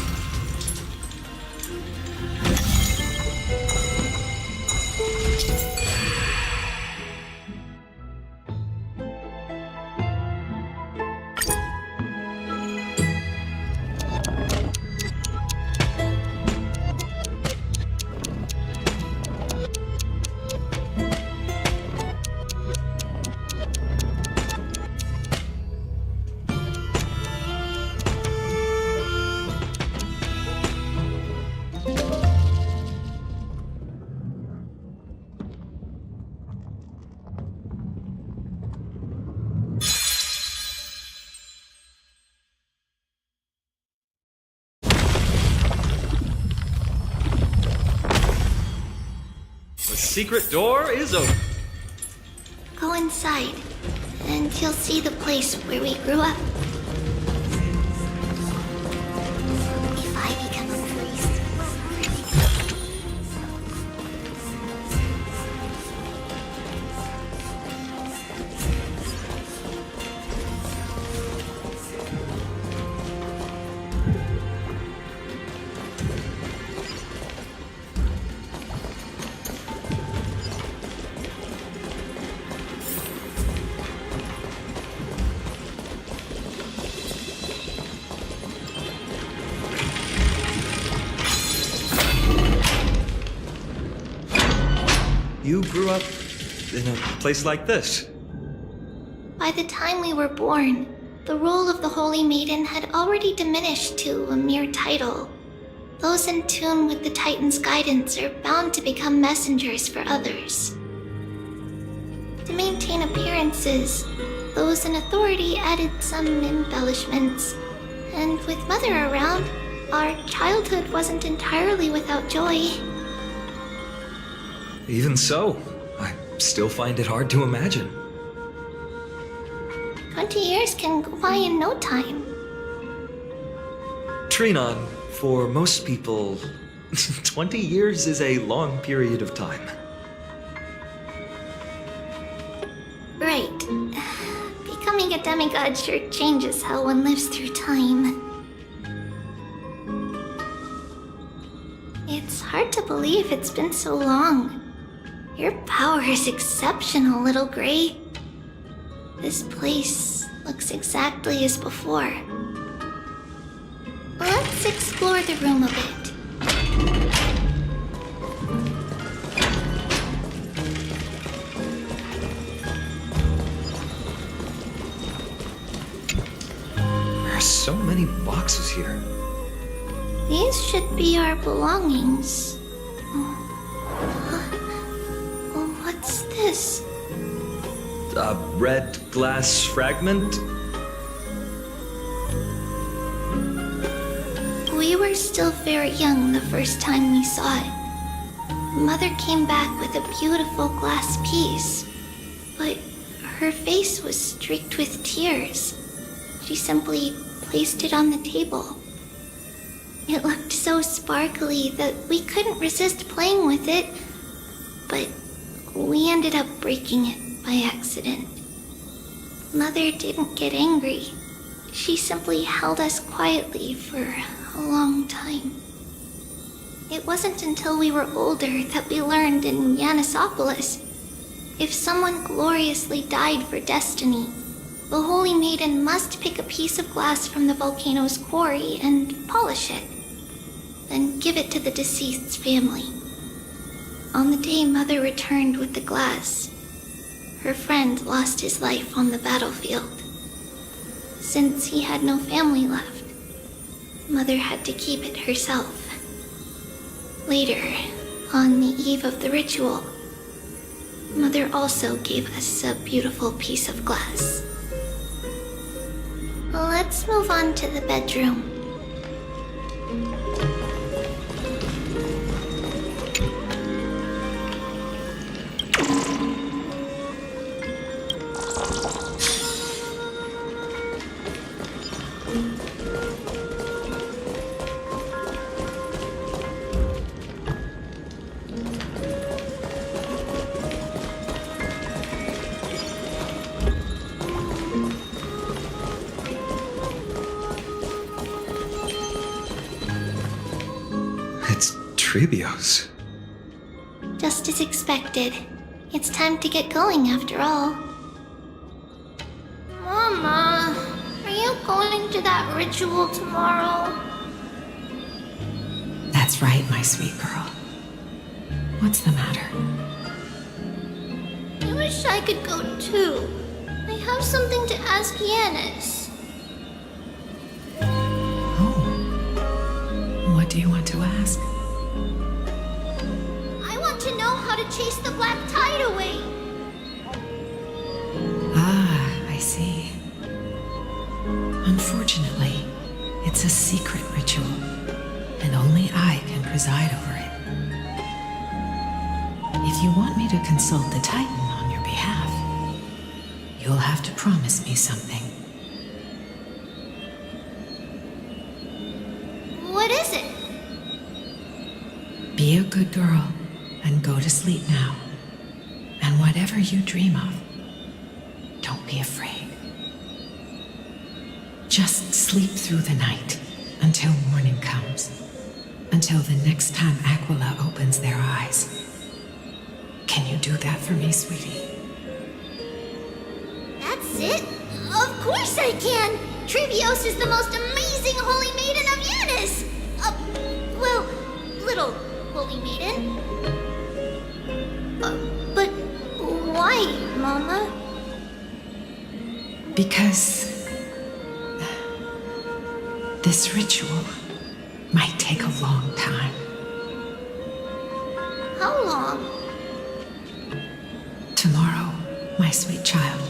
[SPEAKER 1] The secret door is open.
[SPEAKER 3] Go inside, and you'll see the place where we grew up. If I become a priest...
[SPEAKER 1] you grew up in a place like this.
[SPEAKER 3] By the time we were born, the role of the Holy Maiden had already diminished to a mere title. Those in tune with the Titan's guidance are bound to become messengers for others. To maintain appearances, those in authority added some embellishments. And with Mother around, our childhood wasn't entirely without joy.
[SPEAKER 1] Even so, I still find it hard to imagine.
[SPEAKER 3] 20 years can go by in no time.
[SPEAKER 1] Trinon, for most people, 20 years is a long period of time.
[SPEAKER 3] Right. Becoming a demigod sure changes how one lives through time. It's hard to believe it's been so long. Your power is exceptional, Little Gray. This place looks exactly as before. Let's explore the room a bit.
[SPEAKER 1] There are so many boxes here.
[SPEAKER 3] These should be our belongings. What's this?
[SPEAKER 1] A red glass fragment?
[SPEAKER 3] We were still very young the first time we saw it. Mother came back with a beautiful glass piece, but her face was streaked with tears. She simply placed it on the table. It looked so sparkly that we couldn't resist playing with it, but we ended up breaking it by accident. Mother didn't get angry. She simply held us quietly for a long time. It wasn't until we were older that we learned in Yanissopolis, if someone gloriously died for destiny, the Holy Maiden must pick a piece of glass from the volcano's quarry and polish it, then give it to the deceased's family. On the day Mother returned with the glass, her friend lost his life on the battlefield. Since he had no family left, Mother had to keep it herself. Later, on the eve of the ritual, Mother also gave us a beautiful piece of glass. Let's move on to the bedroom.
[SPEAKER 1] Trebios.
[SPEAKER 3] Just as expected. It's time to get going after all. Mama, are you going to that ritual tomorrow?
[SPEAKER 10] That's right, my sweet girl. What's the matter?
[SPEAKER 3] I wish I could go too. I have something to ask Yanis.
[SPEAKER 10] Oh. What do you want to ask?
[SPEAKER 3] To know how to chase the black tide away.
[SPEAKER 10] Ah, I see. Unfortunately, it's a secret ritual, and only I can preside over it. If you want me to consult the Titan on your behalf, you'll have to promise me something.
[SPEAKER 3] What is it?
[SPEAKER 10] Be a good girl. And go to sleep now. And whatever you dream of, don't be afraid. Just sleep through the night until morning comes. Until the next time Aquila opens their eyes. Can you do that for me, sweetie?
[SPEAKER 3] That's it? Of course I can! Trebios is the most amazing Holy Maiden of Yanis! Well, little Holy Maiden. But why, Mama?
[SPEAKER 10] Because this ritual might take a long time.
[SPEAKER 3] How long?
[SPEAKER 10] Tomorrow, my sweet child.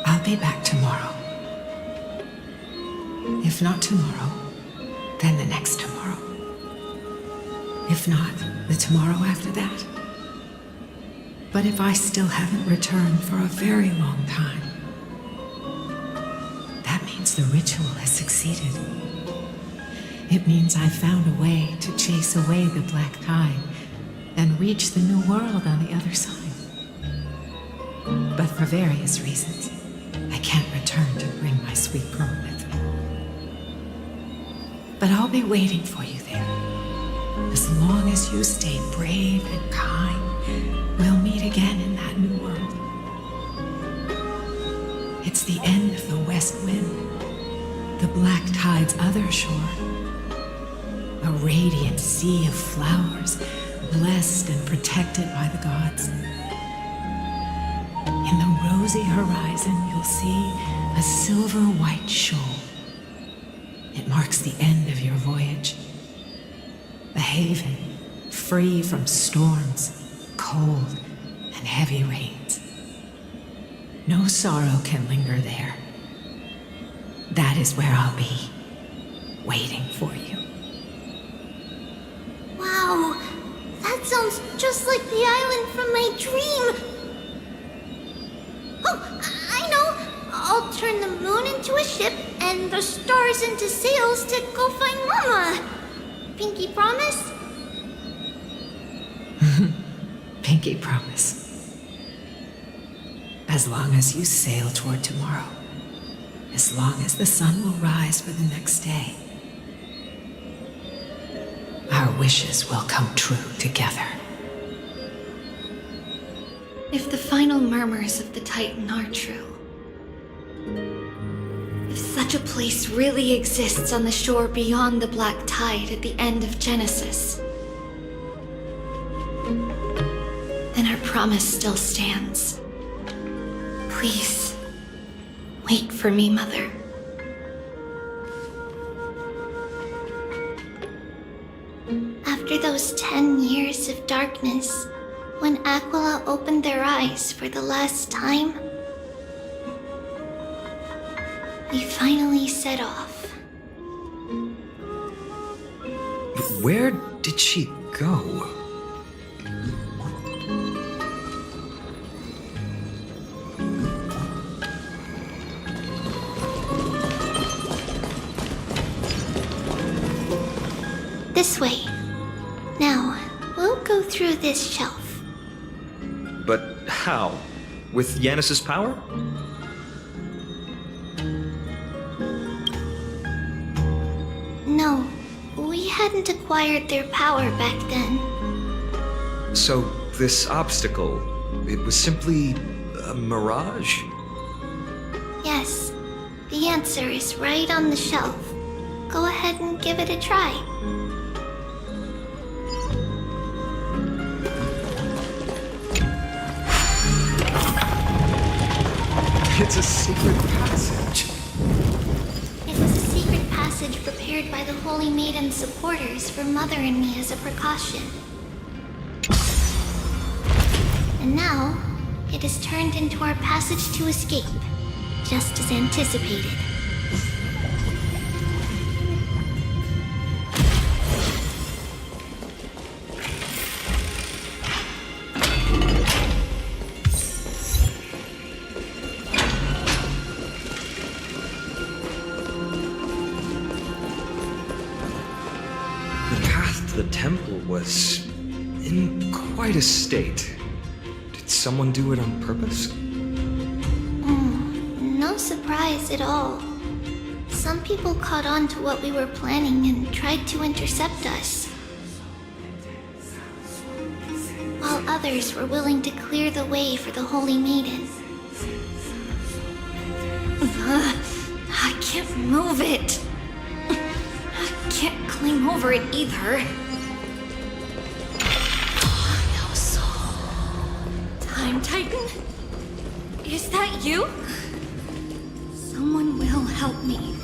[SPEAKER 10] I'll be back tomorrow. If not tomorrow, then the next tomorrow. If not, the tomorrow after that. But if I still haven't returned for a very long time, that means the ritual has succeeded. It means I've found a way to chase away the black tide and reach the new world on the other side. But for various reasons, I can't return to bring my sweet girl with me. But I'll be waiting for you there. As long as you stay brave and kind, we'll meet again in that new world. It's the end of the west wind, the black tide's other shore. A radiant sea of flowers, blessed and protected by the gods. In the rosy horizon, you'll see a silver white shoal. It marks the end of your voyage. A haven free from storms, cold, and heavy rains. No sorrow can linger there. That is where I'll be, waiting for you.
[SPEAKER 3] Wow, that sounds just like the island from my dream. Oh, I know. I'll turn the moon into a ship and the stars into sails to go find Mama. Pinky promise?
[SPEAKER 10] Pinky promise. As long as you sail toward tomorrow, as long as the sun will rise for the next day, our wishes will come true together.
[SPEAKER 3] If the final murmurs of the Titan are true, if such a place really exists on the shore beyond the black tide at the end of Genesis, then our promise still stands. Please, wait for me, Mother. After those 10 years of darkness, when Aquila opened their eyes for the last time, we finally set off.
[SPEAKER 1] Where did she go?
[SPEAKER 3] This way. Now, we'll go through this shelf.
[SPEAKER 1] But how? With Yanis's power?
[SPEAKER 3] No, we hadn't acquired their power back then.
[SPEAKER 1] So this obstacle, it was simply a mirage?
[SPEAKER 3] Yes, the answer is right on the shelf. Go ahead and give it a try.
[SPEAKER 1] It's a secret passage.
[SPEAKER 3] It was a secret passage prepared by the Holy Maiden's supporters for Mother and me as a precaution. And now, it is turned into our passage to escape, just as anticipated.
[SPEAKER 1] The temple was in quite a state. Did someone do it on purpose?
[SPEAKER 3] No surprise at all. Some people caught on to what we were planning and tried to intercept us, while others were willing to clear the way for the Holy Maiden. I can't move it. I can't climb over it either. No soul.
[SPEAKER 13] Ground Titan? Is that you? Someone will help me.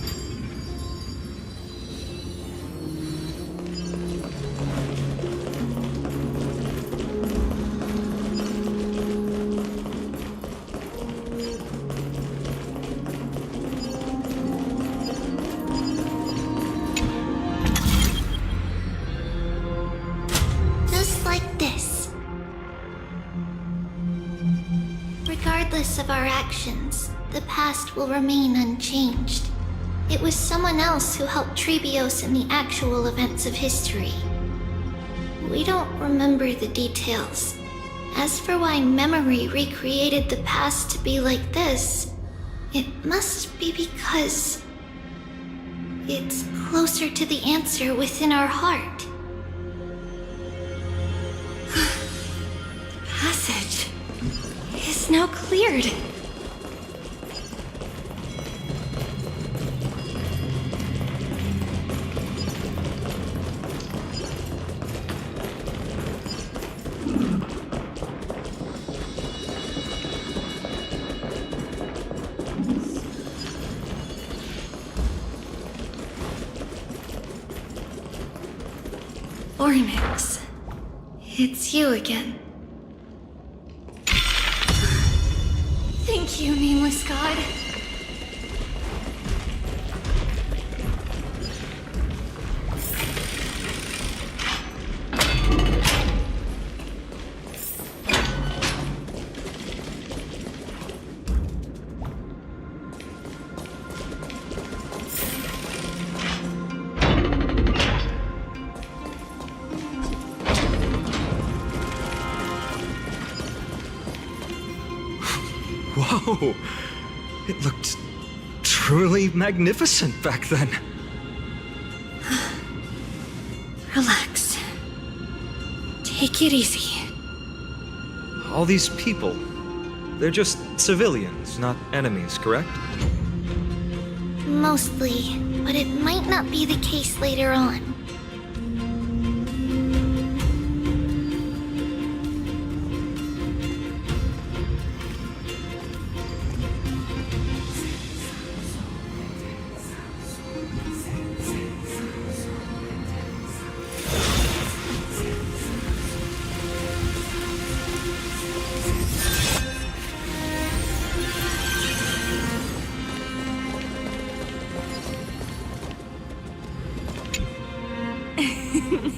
[SPEAKER 3] Just like this. Regardless of our actions, the past will remain unchanged. It was someone else who helped Trebios in the actual events of history. We don't remember the details. As for why memory recreated the past to be like this, it must be because it's closer to the answer within our heart.
[SPEAKER 13] The passage is now cleared.
[SPEAKER 3] Ornix, it's you again.
[SPEAKER 13] Thank you, nameless god.
[SPEAKER 1] Whoa! It looked truly magnificent back then.
[SPEAKER 13] Relax. Take it easy.
[SPEAKER 1] All these people, they're just civilians, not enemies, correct?
[SPEAKER 3] Mostly, but it might not be the case later on.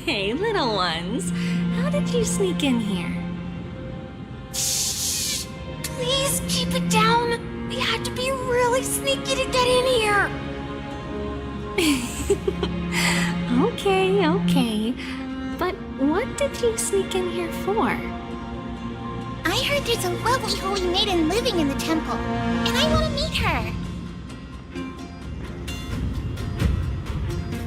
[SPEAKER 13] Hey, little ones. How did you sneak in here?
[SPEAKER 8] Shh! Please keep it down. We had to be really sneaky to get in here.
[SPEAKER 13] Okay. But what did you sneak in here for?
[SPEAKER 8] I heard there's a lovely holy maiden living in the temple, and I want to meet her.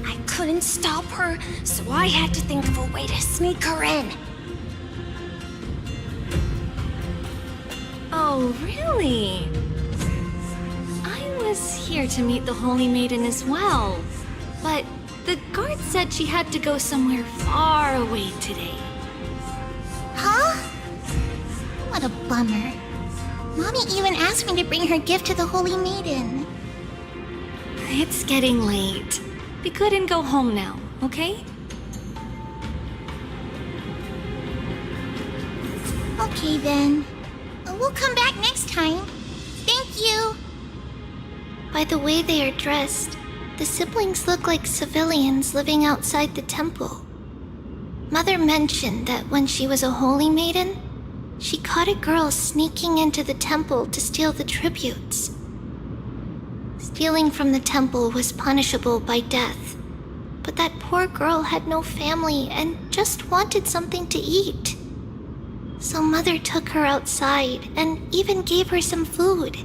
[SPEAKER 8] I couldn't stop her, so I had to think of a way to sneak her in.
[SPEAKER 13] Oh, really? I was here to meet the Holy Maiden as well, but the guard said she had to go somewhere far away today.
[SPEAKER 8] Huh? What a bummer. Mommy even asked me to bring her gift to the Holy Maiden.
[SPEAKER 13] It's getting late. Be good and go home now, okay?
[SPEAKER 8] Okay then. We'll come back next time. Thank you.
[SPEAKER 3] By the way they are dressed, the siblings look like civilians living outside the temple. Mother mentioned that when she was a holy maiden, she caught a girl sneaking into the temple to steal the tributes. Stealing from the temple was punishable by death, but that poor girl had no family and just wanted something to eat. So Mother took her outside and even gave her some food.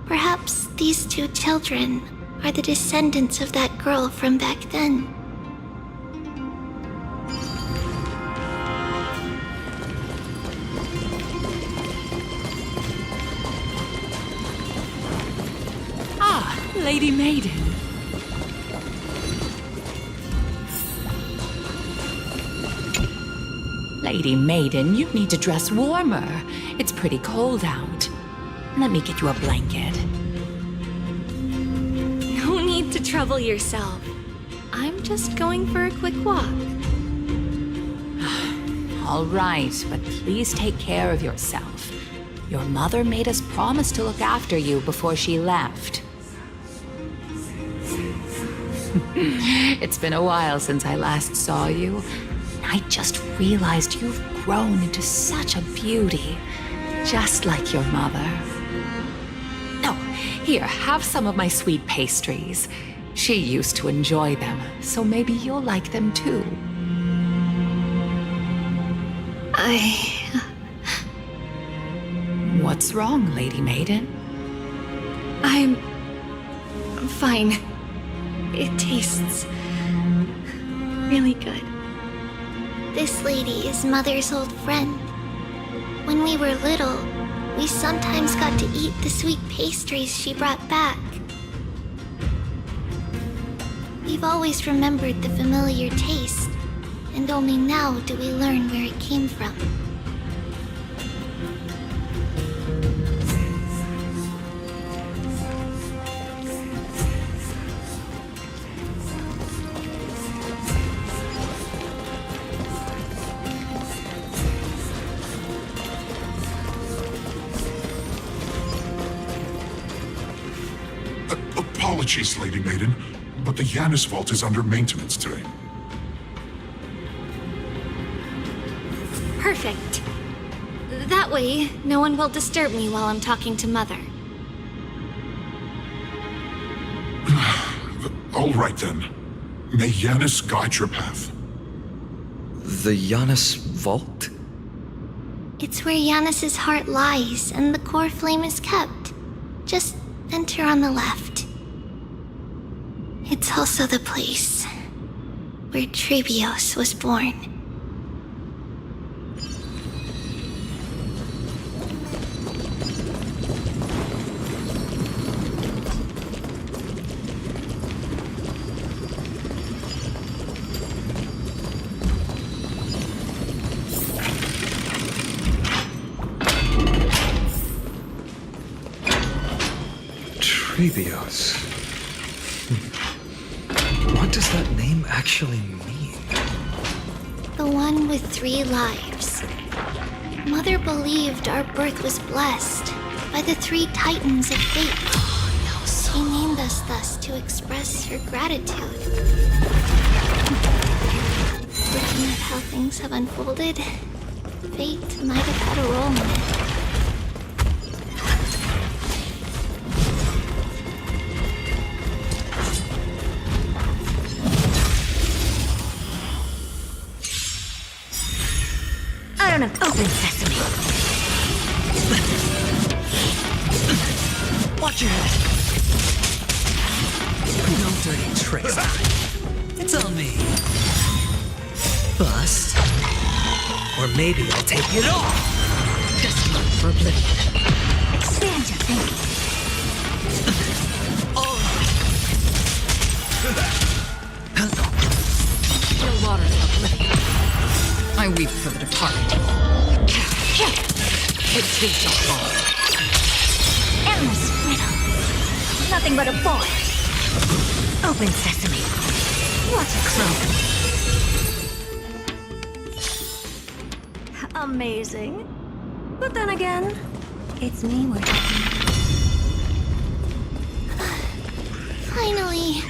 [SPEAKER 3] Perhaps these two children are the descendants of that girl from back then.
[SPEAKER 10] Lady Maiden.
[SPEAKER 14] Lady Maiden, you need to dress warmer. It's pretty cold out. Let me get you a blanket.
[SPEAKER 13] No need to trouble yourself. I'm just going for a quick walk.
[SPEAKER 14] All right, but please take care of yourself. Your mother made us promise to look after you before she left. It's been a while since I last saw you. I just realized you've grown into such a beauty, just like your mother. Oh, here, have some of my sweet pastries. She used to enjoy them, so maybe you'll like them too. What's wrong, Lady Maiden?
[SPEAKER 13] I'm fine. It tastes really good.
[SPEAKER 8] This lady is Mother's old friend. When we were little, we sometimes got to eat the sweet pastries she brought back. We've always remembered the familiar taste, and only now do we learn where it came from.
[SPEAKER 15] Apologies, Lady Maiden, but the Yanis Vault is under maintenance today.
[SPEAKER 13] Perfect. That way, no one will disturb me while I'm talking to Mother.
[SPEAKER 15] All right then. May Yanis guide your path.
[SPEAKER 1] The Yanis Vault?
[SPEAKER 8] It's where Yanis's heart lies and the core flame is kept. Just enter on the left. It's also the place where Trebios was born.
[SPEAKER 1] Trebios. What does that name actually mean?
[SPEAKER 8] The one with 3 lives. Mother believed our birth was blessed by the 3 titans of fate. She named us thus to express her gratitude. Looking at how things have unfolded, fate might have had a role in it.
[SPEAKER 2] I don't have open sesame.
[SPEAKER 12] Watch your head. No dirty tricks. It's on me. Bust. Or maybe I'll take it off. Just look for oblivion.
[SPEAKER 2] Expand your thinking.
[SPEAKER 12] All right. Still water for oblivion. I weep for the departed. It takes a fall.
[SPEAKER 2] Endless riddle. Nothing but a boy. Open sesame. What a crow. Amazing. But then again, it's me we're talking.
[SPEAKER 8] Finally,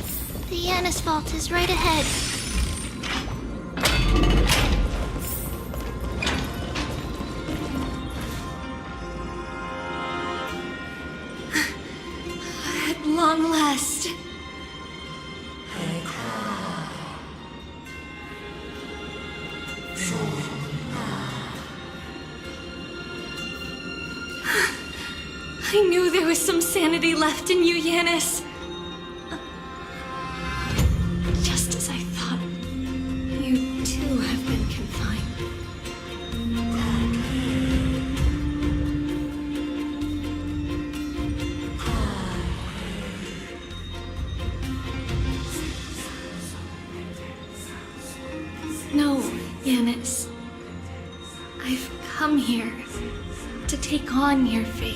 [SPEAKER 8] the Yanis Vault is right ahead. At long last.
[SPEAKER 13] I knew there was some sanity left in you, Yanis. Just as I thought, you too have been confined. No, Yanis. come here to take on your fate.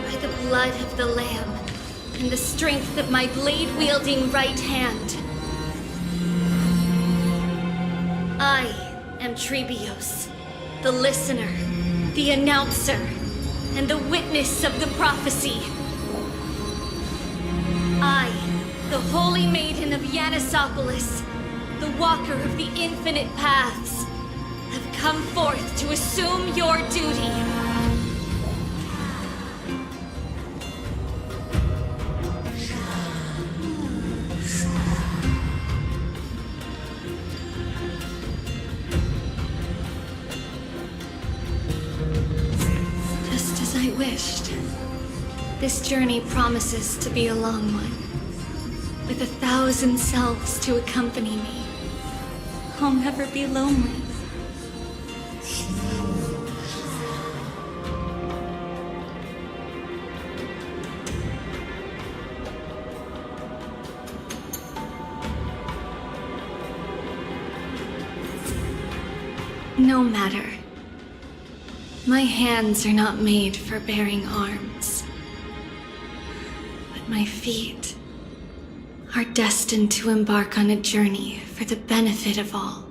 [SPEAKER 13] By the blood of the Lamb and the strength of my blade-wielding right hand, I am Trebios, the listener, the announcer, and the witness of the prophecy. I, the Holy Maiden of Yanisopolis, the Walker of the Infinite Paths, have come forth to assume your duty. Just as I wished. This journey promises to be a long one. With 1,000 selves to accompany me, I'll never be lonely. No matter. My hands are not made for bearing arms. But my feet are destined to embark on a journey for the benefit of all.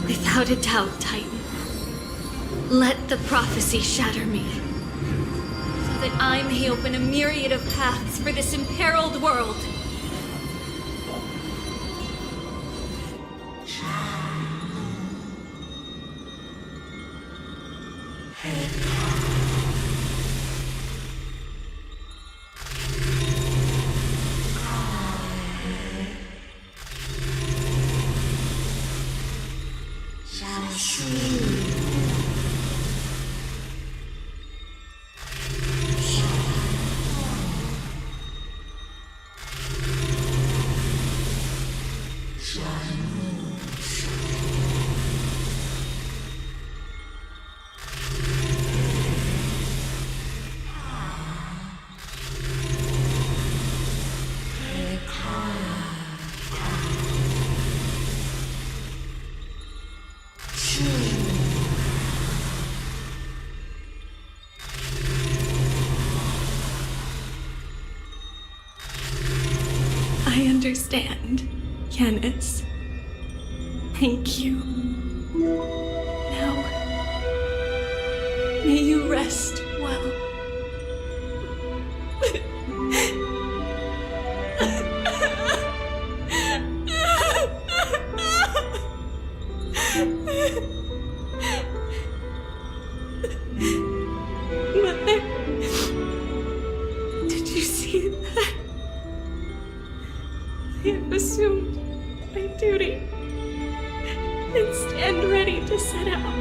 [SPEAKER 13] Without a doubt, Titan. Let the prophecy shatter me, so that I may open a myriad of paths for this imperiled world. I understand, Yanis. Thank you. Now, may you rest well. Mother, did you see that? I have assumed my duty and stand ready to set out.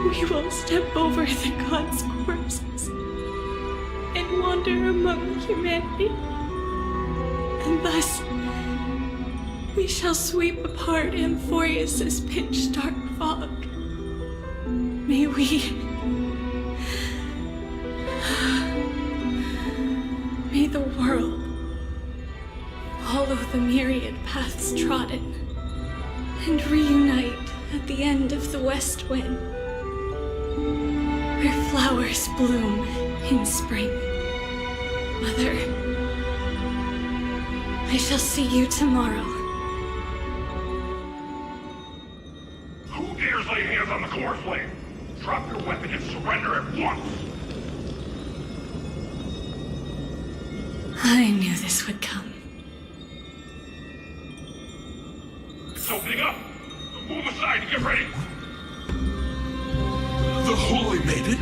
[SPEAKER 13] We will step over the gods' corpses and wander among humanity, and thus we shall sweep apart Amphorius' pitch-dark fog. May the world follow the myriad paths trodden and reunite at the end of the west wind, where flowers bloom in spring. Mother, I shall see you tomorrow.
[SPEAKER 16] Who dares lay hands on the core flame? Drop your weapon and surrender at once!
[SPEAKER 13] I knew this would come.
[SPEAKER 16] It's opening up! Move aside and get ready!
[SPEAKER 11] The Holy Maiden?